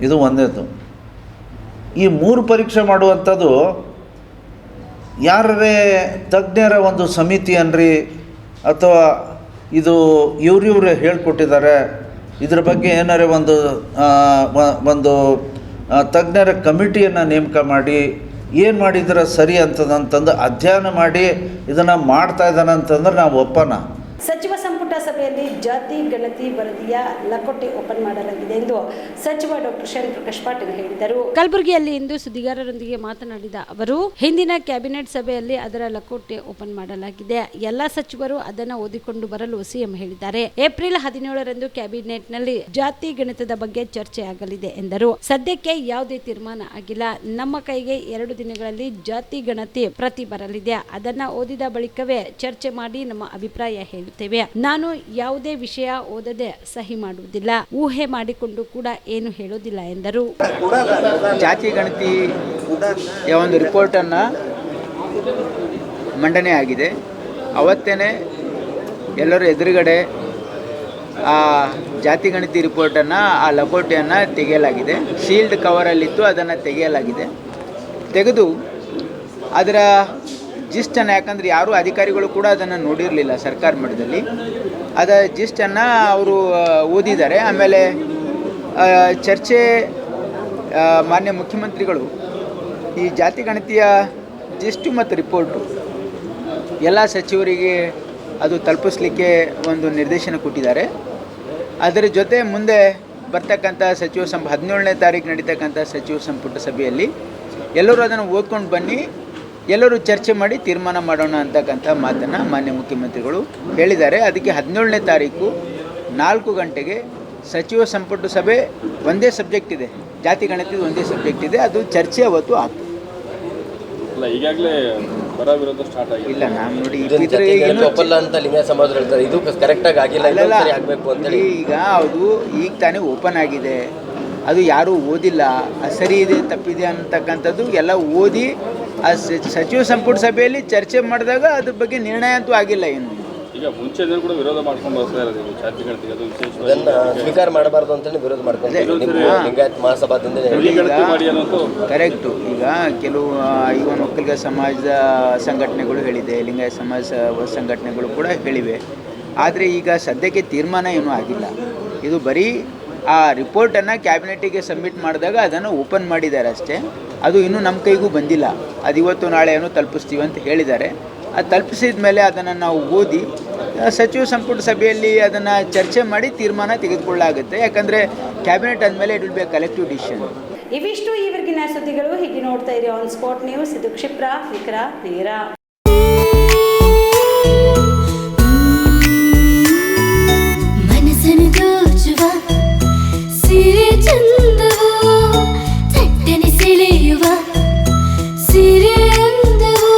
ಇದು ಒಂದೇದು. ಈ 3 ಪರೀಕ್ಷೆ ಮಾಡುವಂಥದ್ದು ಯಾರೇ ತಜ್ಞರ ಒಂದು ಸಮಿತಿ ಅನ್ರಿ ಅಥವಾ ಇದು ಇವ್ರು ಹೇಳ್ಕೊಟ್ಟಿದ್ದಾರೆ, ಇದ್ರ ಬಗ್ಗೆ ಏನಾರೇ ಒಂದು ತಜ್ಞರ ಕಮಿಟಿಯನ್ನು ನೇಮಕ ಮಾಡಿ ಏನು ಮಾಡಿದ್ರೆ ಸರಿ ಅಂತಂದು ಅಧ್ಯಯನ ಮಾಡಿ ಇದನ್ನು ಮಾಡ್ತಾ ಇದ್ದಾನೆ ಅಂತಂದ್ರೆ ನಾವು ಒಪ್ಪೋಣ. ಸಚಿವ ಸಂಪುಟ ಸಭೆಯಲ್ಲಿ ಜಾತಿ ಗಣತಿ ವರದಿಯ ಲಕೋಟೆ ಓಪನ್ ಮಾಡಲಾಗಿದೆ ಎಂದು ಸಚಿವ ಡಾಕ್ಟರ್ ಶರಣ್ ಪ್ರಕಾಶ್ ಪಾಟೀಲ್ ಹೇಳಿದರು. ಕಲಬುರಗಿಯಲ್ಲಿ ಇಂದು ಸುದ್ದಿಗಾರರೊಂದಿಗೆ ಮಾತನಾಡಿದ ಅವರು, ಹಿಂದಿನ ಕ್ಯಾಬಿನೆಟ್ ಸಭೆಯಲ್ಲಿ ಅದರ ಲಕೋಟೆ ಓಪನ್ ಮಾಡಲಾಗಿದೆ. ಎಲ್ಲಾ ಸಚಿವರು ಅದನ್ನು ಓದಿಕೊಂಡು ಬರಲು ಸಿಎಂ ಹೇಳಿದ್ದಾರೆ. ಏಪ್ರಿಲ್ 17ರಂದು ಕ್ಯಾಬಿನೆಟ್ನಲ್ಲಿ ಜಾತಿ ಗಣಿತದ ಬಗ್ಗೆ ಚರ್ಚೆ ಆಗಲಿದೆ ಎಂದರು. ಸದ್ಯಕ್ಕೆ ಯಾವುದೇ ತೀರ್ಮಾನ ಆಗಿಲ್ಲ. ನಮ್ಮ ಕೈಗೆ 2 ದಿನಗಳಲ್ಲಿ ಜಾತಿ ಗಣತಿ ಪ್ರತಿ ಬರಲಿದೆ. ಅದನ್ನ ಓದಿದ ಬಳಿಕವೇ ಚರ್ಚೆ ಮಾಡಿ ನಮ್ಮ ಅಭಿಪ್ರಾಯ ಹೇಳಿ. ನಾನು ಯಾವುದೇ ವಿಷಯ ಓದದೆ ಸಹಿ ಮಾಡುವುದಿಲ್ಲ, ಊಹೆ ಮಾಡಿಕೊಂಡು ಕೂಡ ಏನು ಹೇಳೋದಿಲ್ಲ ಎಂದರು. ಜಾತಿ ಗಣತಿ ಒಂದು ರಿಪೋರ್ಟನ್ನು ಮಂಡನೆ ಆಗಿದೆ. ಅವತ್ತೇ ಎಲ್ಲರೂ ಎದುರುಗಡೆ ಆ ಜಾತಿ ಗಣತಿ ರಿಪೋರ್ಟನ್ನು ಆ ಲಕೋಟೆಯನ್ನು ತೆಗೆಯಲಾಗಿದೆ. ಶೀಲ್ಡ್ ಕವರಲ್ಲಿತ್ತು, ಅದನ್ನು ತೆಗೆಯಲಾಗಿದೆ. ತೆಗೆದು ಅದರ ಜಿಸ್ಟನ್ನು, ಯಾಕಂದರೆ ಯಾರೂ ಅಧಿಕಾರಿಗಳು ಕೂಡ ಅದನ್ನು ನೋಡಿರಲಿಲ್ಲ ಸರ್ಕಾರ ಮಟ್ಟದಲ್ಲಿ, ಅದರ ಜಿಸ್ಟನ್ನು ಅವರು ಓದಿದ್ದಾರೆ. ಆಮೇಲೆ ಚರ್ಚೆ ಮಾನ್ಯ ಮುಖ್ಯಮಂತ್ರಿಗಳು ಈ ಜಾತಿ ಗಣತಿಯ ಜಿಸ್ಟು ಮತ್ತು ರಿಪೋರ್ಟು ಎಲ್ಲ ಸಚಿವರಿಗೆ ಅದು ತಲುಪಿಸ್ಲಿಕ್ಕೆ ಒಂದು ನಿರ್ದೇಶನ ಕೊಟ್ಟಿದ್ದಾರೆ. ಅದರ ಜೊತೆ ಮುಂದೆ ಬರ್ತಕ್ಕಂಥ 17ನೇ ತಾರೀಕು ನಡೀತಕ್ಕಂಥ ಸಚಿವ ಸಂಪುಟ ಸಭೆಯಲ್ಲಿ ಎಲ್ಲರೂ ಅದನ್ನು ಓದ್ಕೊಂಡು ಬನ್ನಿ, ಎಲ್ಲರೂ ಚರ್ಚೆ ಮಾಡಿ ತೀರ್ಮಾನ ಮಾಡೋಣ ಅಂತಕ್ಕಂಥ ಮಾತನ್ನು ಮಾನ್ಯ ಮುಖ್ಯಮಂತ್ರಿಗಳು ಹೇಳಿದ್ದಾರೆ. ಅದಕ್ಕೆ 17ನೇ ತಾರೀಕು 4 ಗಂಟೆಗೆ ಸಚಿವ ಸಂಪುಟ ಸಭೆ. ಒಂದೇ ಸಬ್ಜೆಕ್ಟ್ ಇದೆ, ಜಾತಿ ಗಣತಿದು ಒಂದೇ ಸಬ್ಜೆಕ್ಟ್ ಇದೆ. ಅದು ಚರ್ಚೆ ಅವತ್ತು ಆಗ್ತದೆ. ಈಗಾಗಲೇ ಬರ ವಿರೋಧ ಸ್ಟಾರ್ಟ್ ಆಗಿದೆ. ಇಲ್ಲ, ನಾನು ನೋಡಿ ಈಗ ಅದು ಈಗ ತಾನೇ ಓಪನ್ ಆಗಿದೆ. ಅದು ಯಾರೂ ಓದಿಲ್ಲ, ಸರಿ ಇದೆ ತಪ್ಪಿದೆ ಅಂತಕ್ಕಂಥದ್ದು ಎಲ್ಲ ಓದಿ ಆ ಸಚಿವ ಸಂಪುಟ ಸಭೆಯಲ್ಲಿ ಚರ್ಚೆ ಮಾಡಿದಾಗ ಅದ್ರ ಬಗ್ಗೆ ನಿರ್ಣಯ ಅಂತೂ ಆಗಿಲ್ಲ. ಏನು ಈಗ ಮುಂಚೆ ಕೂಡ ವಿರೋಧ ಮಾಡ್ಕೊಂಡು ಬರ್ತಾ ಇರೋದು ಜಾತಿ ಗಣತಿಗೆ, ಅದು ವಿಶೇಷವಾಗಿ ಸ್ವೀಕಾರ ಮಾಡಬಾರ್ದು ಅಂತಲೇ ವಿರೋಧ ಮಾಡ್ಕೊಂಡು ಲಿಂಗಾಯತ್ ಮಹಾಸಭಾದಿಂದ ಕರೆಕ್ಟು. ಈಗ ಕೆಲವು ಈಗ ಒಕ್ಕಲಿಗ ಸಮಾಜದ ಸಂಘಟನೆಗಳು ಹೇಳಿದೆ, ಲಿಂಗಾಯತ್ ಸಮಾಜ ಸಂಘಟನೆಗಳು ಕೂಡ ಹೇಳಿವೆ. ಆದರೆ ಈಗ ಸದ್ಯಕ್ಕೆ ತೀರ್ಮಾನ ಏನೂ ಆಗಿಲ್ಲ. ಇದು ಬರೀ ಆ ರಿಪೋರ್ಟನ್ನು ಕ್ಯಾಬಿನೆಟ್ಟಿಗೆ ಸಬ್ಮಿಟ್ ಮಾಡಿದಾಗ ಅದನ್ನು ಓಪನ್ ಮಾಡಿದ್ದಾರೆ ಅಷ್ಟೇ. ಅದು ಇನ್ನೂ ನಮ್ಮ ಕೈಗೂ ಬಂದಿಲ್ಲ. ಅದು ಇವತ್ತು ನಾಳೆ ಏನೋ ತಲುಪಿಸ್ತೀವಿ ಅಂತ ಹೇಳಿದ್ದಾರೆ. ಅದು ತಲುಪಿಸಿದ ಮೇಲೆ ಅದನ್ನು ನಾವು ಓದಿ ಸಚಿವ ಸಂಪುಟ ಸಭೆಯಲ್ಲಿ ಅದನ್ನು ಚರ್ಚೆ ಮಾಡಿ ತೀರ್ಮಾನ ತೆಗೆದುಕೊಳ್ಳಾಗುತ್ತೆ. ಯಾಕಂದರೆ ಕ್ಯಾಬಿನೆಟ್ ಅಂದಮೇಲೆ it will be A collective decision. ಇವಿಷ್ಟು ಈವರೆಗಿನ ಸುದ್ದಿಗಳು. ಹೀಗೆ ನೋಡ್ತಾ ಇರಿ ಆನ್ ಸ್ಪಾಟ್ ನ್ಯೂಸ್. ಇದು ಕ್ಷಿಪ್ರ, ನಿಖರ, ನೇರ. ಮನಸ್ಸನ್ನು ದೋಚುವ ಸಿರೆ ಚಂದವೋ, ಚಟ್ಟನೆ ಸೆಳೆಯುವ ಸಿರೆ ಅಂದವೋ,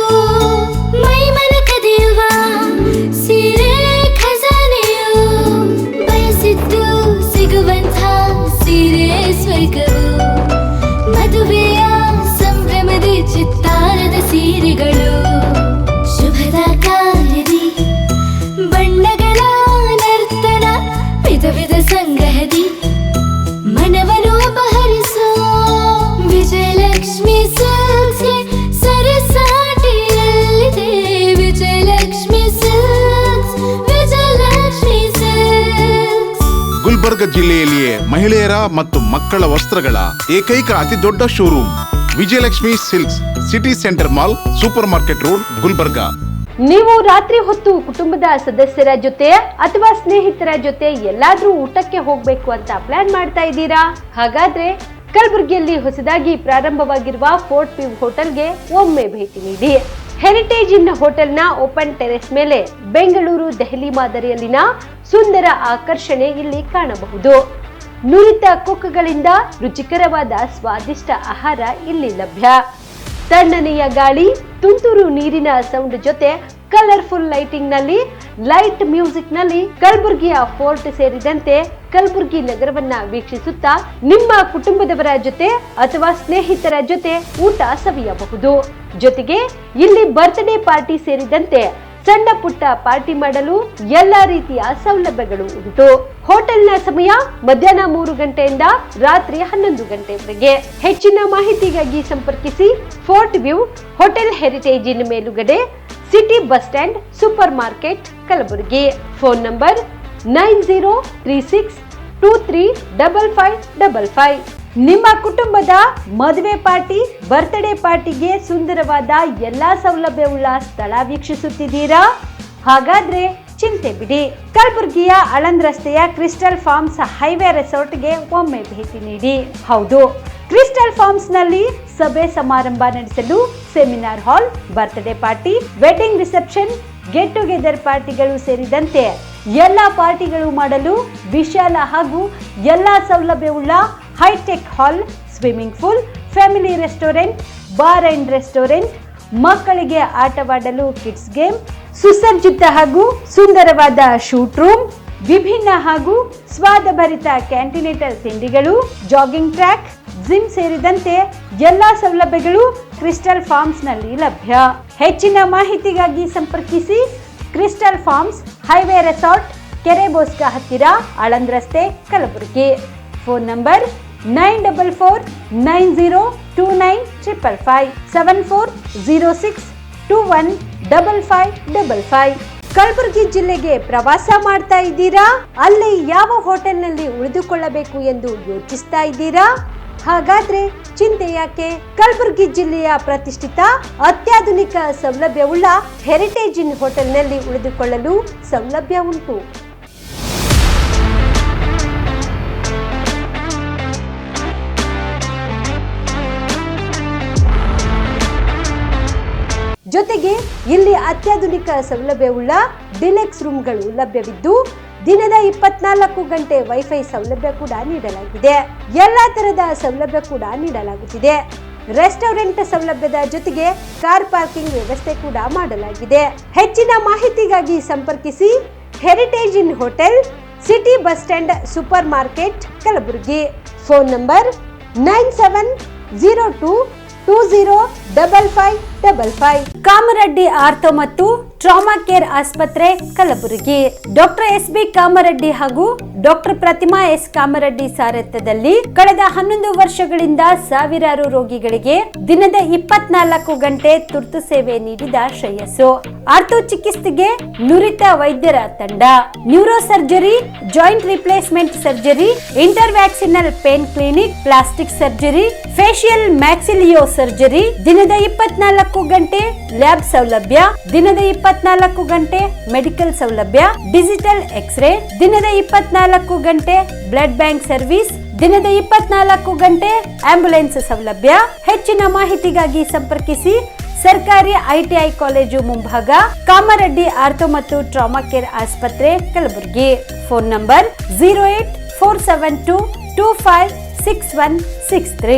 ಗುಲ್ಬರ್ಗ ಜಿಲ್ಲೆಯಲ್ಲಿಯೇ ಮಹಿಳೆಯರ ಮತ್ತು ಮಕ್ಕಳ ವಸ್ತ್ರಗಳ ಏಕೈಕ ಅತಿ ದೊಡ್ಡ showroom Vijayalakshmi silks, city centre mall, super market road, Gulbarga. ನೀವು ರಾತ್ರಿ ಹೊತ್ತು ಕುಟುಂಬದ ಸದಸ್ಯರ ಜೊತೆ ಅಥವಾ ಸ್ನೇಹಿತರ ಜೊತೆ ಎಲ್ಲಾದ್ರೂ ಊಟಕ್ಕೆ ಹೋಗ್ಬೇಕು ಅಂತ ಪ್ಲಾನ್ ಮಾಡ್ತಾ ಇದ್ದೀರಾ? ಹಾಗಾದ್ರೆ ಕಲಬುರಗಿಯಲ್ಲಿ ಹೊಸದಾಗಿ ಪ್ರಾರಂಭವಾಗಿರುವ ಫೋರ್ಟ್ ವ್ಯೂ ಹೋಟೆಲ್ಗೆ ಒಮ್ಮೆ ಭೇಟಿ ನೀಡಿ. ಹೆರಿಟೇಜ್ ಇನ್ ಹೋಟೆಲ್ನ ಓಪನ್ ಟೆರೆಸ್ ಮೇಲೆ ಬೆಂಗಳೂರು, ದೆಹಲಿ ಮಾದರಿಯಲ್ಲಿನ ಸುಂದರ ಆಕರ್ಷಣೆ ಇಲ್ಲಿ ಕಾಣಬಹುದು. ನುರಿತ ಕುಕ್ಗಳಿಂದ ರುಚಿಕರವಾದ ಸ್ವಾದಿಷ್ಟ ಆಹಾರ ಇಲ್ಲಿ ಲಭ್ಯ. ತಣ್ಣನೆಯ ಗಾಳಿ, ತುಂತುರು ನೀರಿನ ಸೌಂಡ್ ಜೊತೆ ಕಲರ್ಫುಲ್ ಲೈಟಿಂಗ್ ನಲ್ಲಿ, ಲೈಟ್ ಮ್ಯೂಸಿಕ್ ನಲ್ಲಿ ಕಲಬುರಗಿಯ ಫೋರ್ಟ್ ಸೇರಿದಂತೆ ಕಲಬುರಗಿ ನಗರವನ್ನ ವೀಕ್ಷಿಸುತ್ತಾ ನಿಮ್ಮ ಕುಟುಂಬದವರ ಜೊತೆ ಅಥವಾ ಸ್ನೇಹಿತರ ಜೊತೆ ಊಟ ಸವಿಯಬಹುದು. ಜೊತೆಗೆ ಇಲ್ಲಿ ಬರ್ತ್ಡೇ ಪಾರ್ಟಿ ಸೇರಿದಂತೆ ಸಣ್ಣ ಪುಟ್ಟ ಪಾರ್ಟಿ ಮಾಡಲು ಎಲ್ಲಾ ರೀತಿಯ ಸೌಲಭ್ಯಗಳು ಉಂಟು. ಹೋಟೆಲ್ನ ಸಮಯ ಮಧ್ಯಾಹ್ನ 3 ಗಂಟೆಯಿಂದ ರಾತ್ರಿ 11 ಗಂಟೆವರೆಗೆ. ಹೆಚ್ಚಿನ ಮಾಹಿತಿಗಾಗಿ ಸಂಪರ್ಕಿಸಿ ಫೋರ್ಟ್ ವ್ಯೂ ಹೋಟೆಲ್, ಹೆರಿಟೇಜ್ ಇನ್ ಮೇಲುಗಡೆ, city bus stand, super market, Kalaburagi. Phone number 9036235555. ನಿಮ್ಮ ಕುಟುಂಬದ ಮದುವೆ ಪಾರ್ಟಿ, ಬರ್ತ್ಡೇ ಪಾರ್ಟಿಗೆ ಸುಂದರವಾದ ಎಲ್ಲಾ ಸೌಲಭ್ಯವುಳ್ಳ ಸ್ಥಳ ವೀಕ್ಷಿಸುತ್ತಿದ್ದೀರಾ? ಹಾಗಾದ್ರೆ ಚಿಂತೆ ಬಿಡಿ. ಕಲಬುರಗಿಯ ಆಳಂದ್ ರಸ್ತೆಯ ಕ್ರಿಸ್ಟಲ್ ಫಾರ್ಮ್ಸ್ ಹೈವೇ ರೆಸಾರ್ಟ್ಗೆ ಒಮ್ಮೆ ಭೇಟಿ ನೀಡಿ. ಹೌದು, ಕ್ರಿಸ್ಟಲ್ ಫಾರ್ಮ್ಸ್ ನಲ್ಲಿ ಸಭೆ ಸಮಾರಂಭ ನಡೆಸಲು seminar hall, birthday party, wedding reception, get together ಪಾರ್ಟಿಗಳು ಸೇರಿದಂತೆ ಎಲ್ಲ ಪಾರ್ಟಿಗಳು ಮಾಡಲು ವಿಶಾಲ ಹಾಗೂ ಎಲ್ಲಾ ಸೌಲಭ್ಯವುಳ್ಳ hi-tech hall, swimming pool, family restaurant, bar and restaurant, ಮಕ್ಕಳಿಗೆ ಆಟವಾಡಲು ಕಿಡ್ಸ್ ಗೇಮ್, ಸುಸಜ್ಜಿತ ಹಾಗೂ ಸುಂದರವಾದ ಶೂಟ್ ರೂಮ್, ವಿಭಿನ್ನ ಹಾಗೂ ಸ್ವಾದಭರಿತ ಕ್ಯಾಂಟಿನೇಟರ್ ತಿಂಡಿಗಳು, ಜಾಗಿಂಗ್ ಟ್ರ್ಯಾಕ್, ಜಿಮ್ ಸೇರಿದಂತೆ ಎಲ್ಲಾ ಸೌಲಭ್ಯಗಳು ಕ್ರಿಸ್ಟಲ್ ಫಾರ್ಮ್ಸ್ ನಲ್ಲಿ ಲಭ್ಯ. ಹೆಚ್ಚಿನ ಮಾಹಿತಿಗಾಗಿ ಸಂಪರ್ಕಿಸಿ ಕ್ರಿಸ್ಟಲ್ ಫಾರ್ಮ್ಸ್ ಹೈವೇ ರೆಸಾರ್ಟ್, ಕೆರೆ ಬೋಸ್ಕ ಹತ್ತಿರ, ಆಳಂದ್ ರಸ್ತೆ, ಕಲಬುರಗಿ. Phone number 9490295555 7406215555. ಕಲಬುರಗಿ ಜಿಲ್ಲೆಗೆ ಪ್ರವಾಸ ಮಾಡ್ತಾ ಇದ್ದೀರಾ? ಅಲ್ಲಿ ಯಾವ ಹೋಟೆಲ್ನಲ್ಲಿ ಉಳಿದುಕೊಳ್ಳಬೇಕು ಎಂದು ಯೋಚಿಸ್ತಾ ಇದ್ದೀರಾ? ಹಾಗಾದ್ರೆ ಚಿಂತೆ ಯಾಕೆ? ಕಲಬುರಗಿ ಜಿಲ್ಲೆಯ ಪ್ರತಿಷ್ಠಿತ ಅತ್ಯಾಧುನಿಕ ಸೌಲಭ್ಯವುಳ್ಳ ಹೆರಿಟೇಜ್ ಇನ್ ಹೋಟೆಲ್ನಲ್ಲಿ ಉಳಿದುಕೊಳ್ಳಲು ಸೌಲಭ್ಯ ಉಂಟು. ಜೊತೆಗೆ ಇಲ್ಲಿ ಅತ್ಯಾಧುನಿಕ ಸೌಲಭ್ಯವುಳ್ಳ ಡಿಲೆಕ್ಸ್ ರೂಮ್ಗಳು ಲಭ್ಯವಿದ್ದು ದಿನದ 24 ಗಂಟೆ ವೈಫೈ ಸೌಲಭ್ಯ ಕೂಡ ನೀಡಲಾಗಿದೆ. ಎಲ್ಲಾ ತರಹದ ಸೌಲಭ್ಯ ಕೂಡ ನೀಡಲಾಗುತ್ತಿದೆ. ರೆಸ್ಟೋರೆಂಟ್ ಸೌಲಭ್ಯದ ಜೊತೆಗೆ ಕಾರ್ ಪಾರ್ಕಿಂಗ್ ವ್ಯವಸ್ಥೆ ಕೂಡ ಮಾಡಲಾಗಿದೆ. ಹೆಚ್ಚಿನ ಮಾಹಿತಿಗಾಗಿ ಸಂಪರ್ಕಿಸಿ Heritage Inn hotel, city bus stand, super market, Kalaburagi. Phone number 9702205555. Kamareddy ortho ಮತ್ತು ಟ್ರಾಮಾ ಕೇರ್ ಆಸ್ಪತ್ರೆ, ಕಲಬುರಗಿ. Doctor S B. ಕಾಮರೆಡ್ಡಿ ಹಾಗೂ ಡಾಕ್ಟರ್ ಪ್ರತಿಮಾ ಎಸ್. ಕಾಮರೆಡ್ಡಿ ಸಾರಥ್ಯದಲ್ಲಿ ಕಳೆದ 11 ವರ್ಷಗಳಿಂದ ಸಾವಿರಾರು ರೋಗಿಗಳಿಗೆ ದಿನದ 24 ಗಂಟೆ ತುರ್ತು ಸೇವೆ ನೀಡಿದ ಶ್ರೇಯಸ್ಸು. ಆರ್ಥೋ ಚಿಕಿತ್ಸೆಗೆ ನುರಿತ ವೈದ್ಯರ ತಂಡ, neuro surgery, joint replacement surgery, interventional pain clinic, plastic surgery, facial maxillo surgery, ದಿನದ 24 ಗಂಟೆ ಲ್ಯಾಬ್ ಸೌಲಭ್ಯ, ದಿನದ 24 ಗಂಟೆ ಮೆಡಿಕಲ್ ಸೌಲಭ್ಯ, ಡಿಜಿಟಲ್ ಎಕ್ಸ್ರೇ, ದಿನದ 24 ಗಂಟೆ ಬ್ಲಡ್ ಬ್ಯಾಂಕ್ ಸರ್ವಿಸ್, ದಿನದ 24 ಗಂಟೆ ಆಂಬ್ಯುಲೆನ್ಸ್ ಸೌಲಭ್ಯ. ಹೆಚ್ಚಿನ ಮಾಹಿತಿಗಾಗಿ ಸಂಪರ್ಕಿಸಿ ಸರ್ಕಾರಿ ITI ಕಾಲೇಜು ಮುಂಭಾಗ, ಕಾಮರೆಡ್ಡಿ ಆರ್ಥೋ ಮತ್ತು ಟ್ರಾಮಾ ಕೇರ್ ಆಸ್ಪತ್ರೆ, ಕಲಬುರಗಿ. Phone number 08472256163.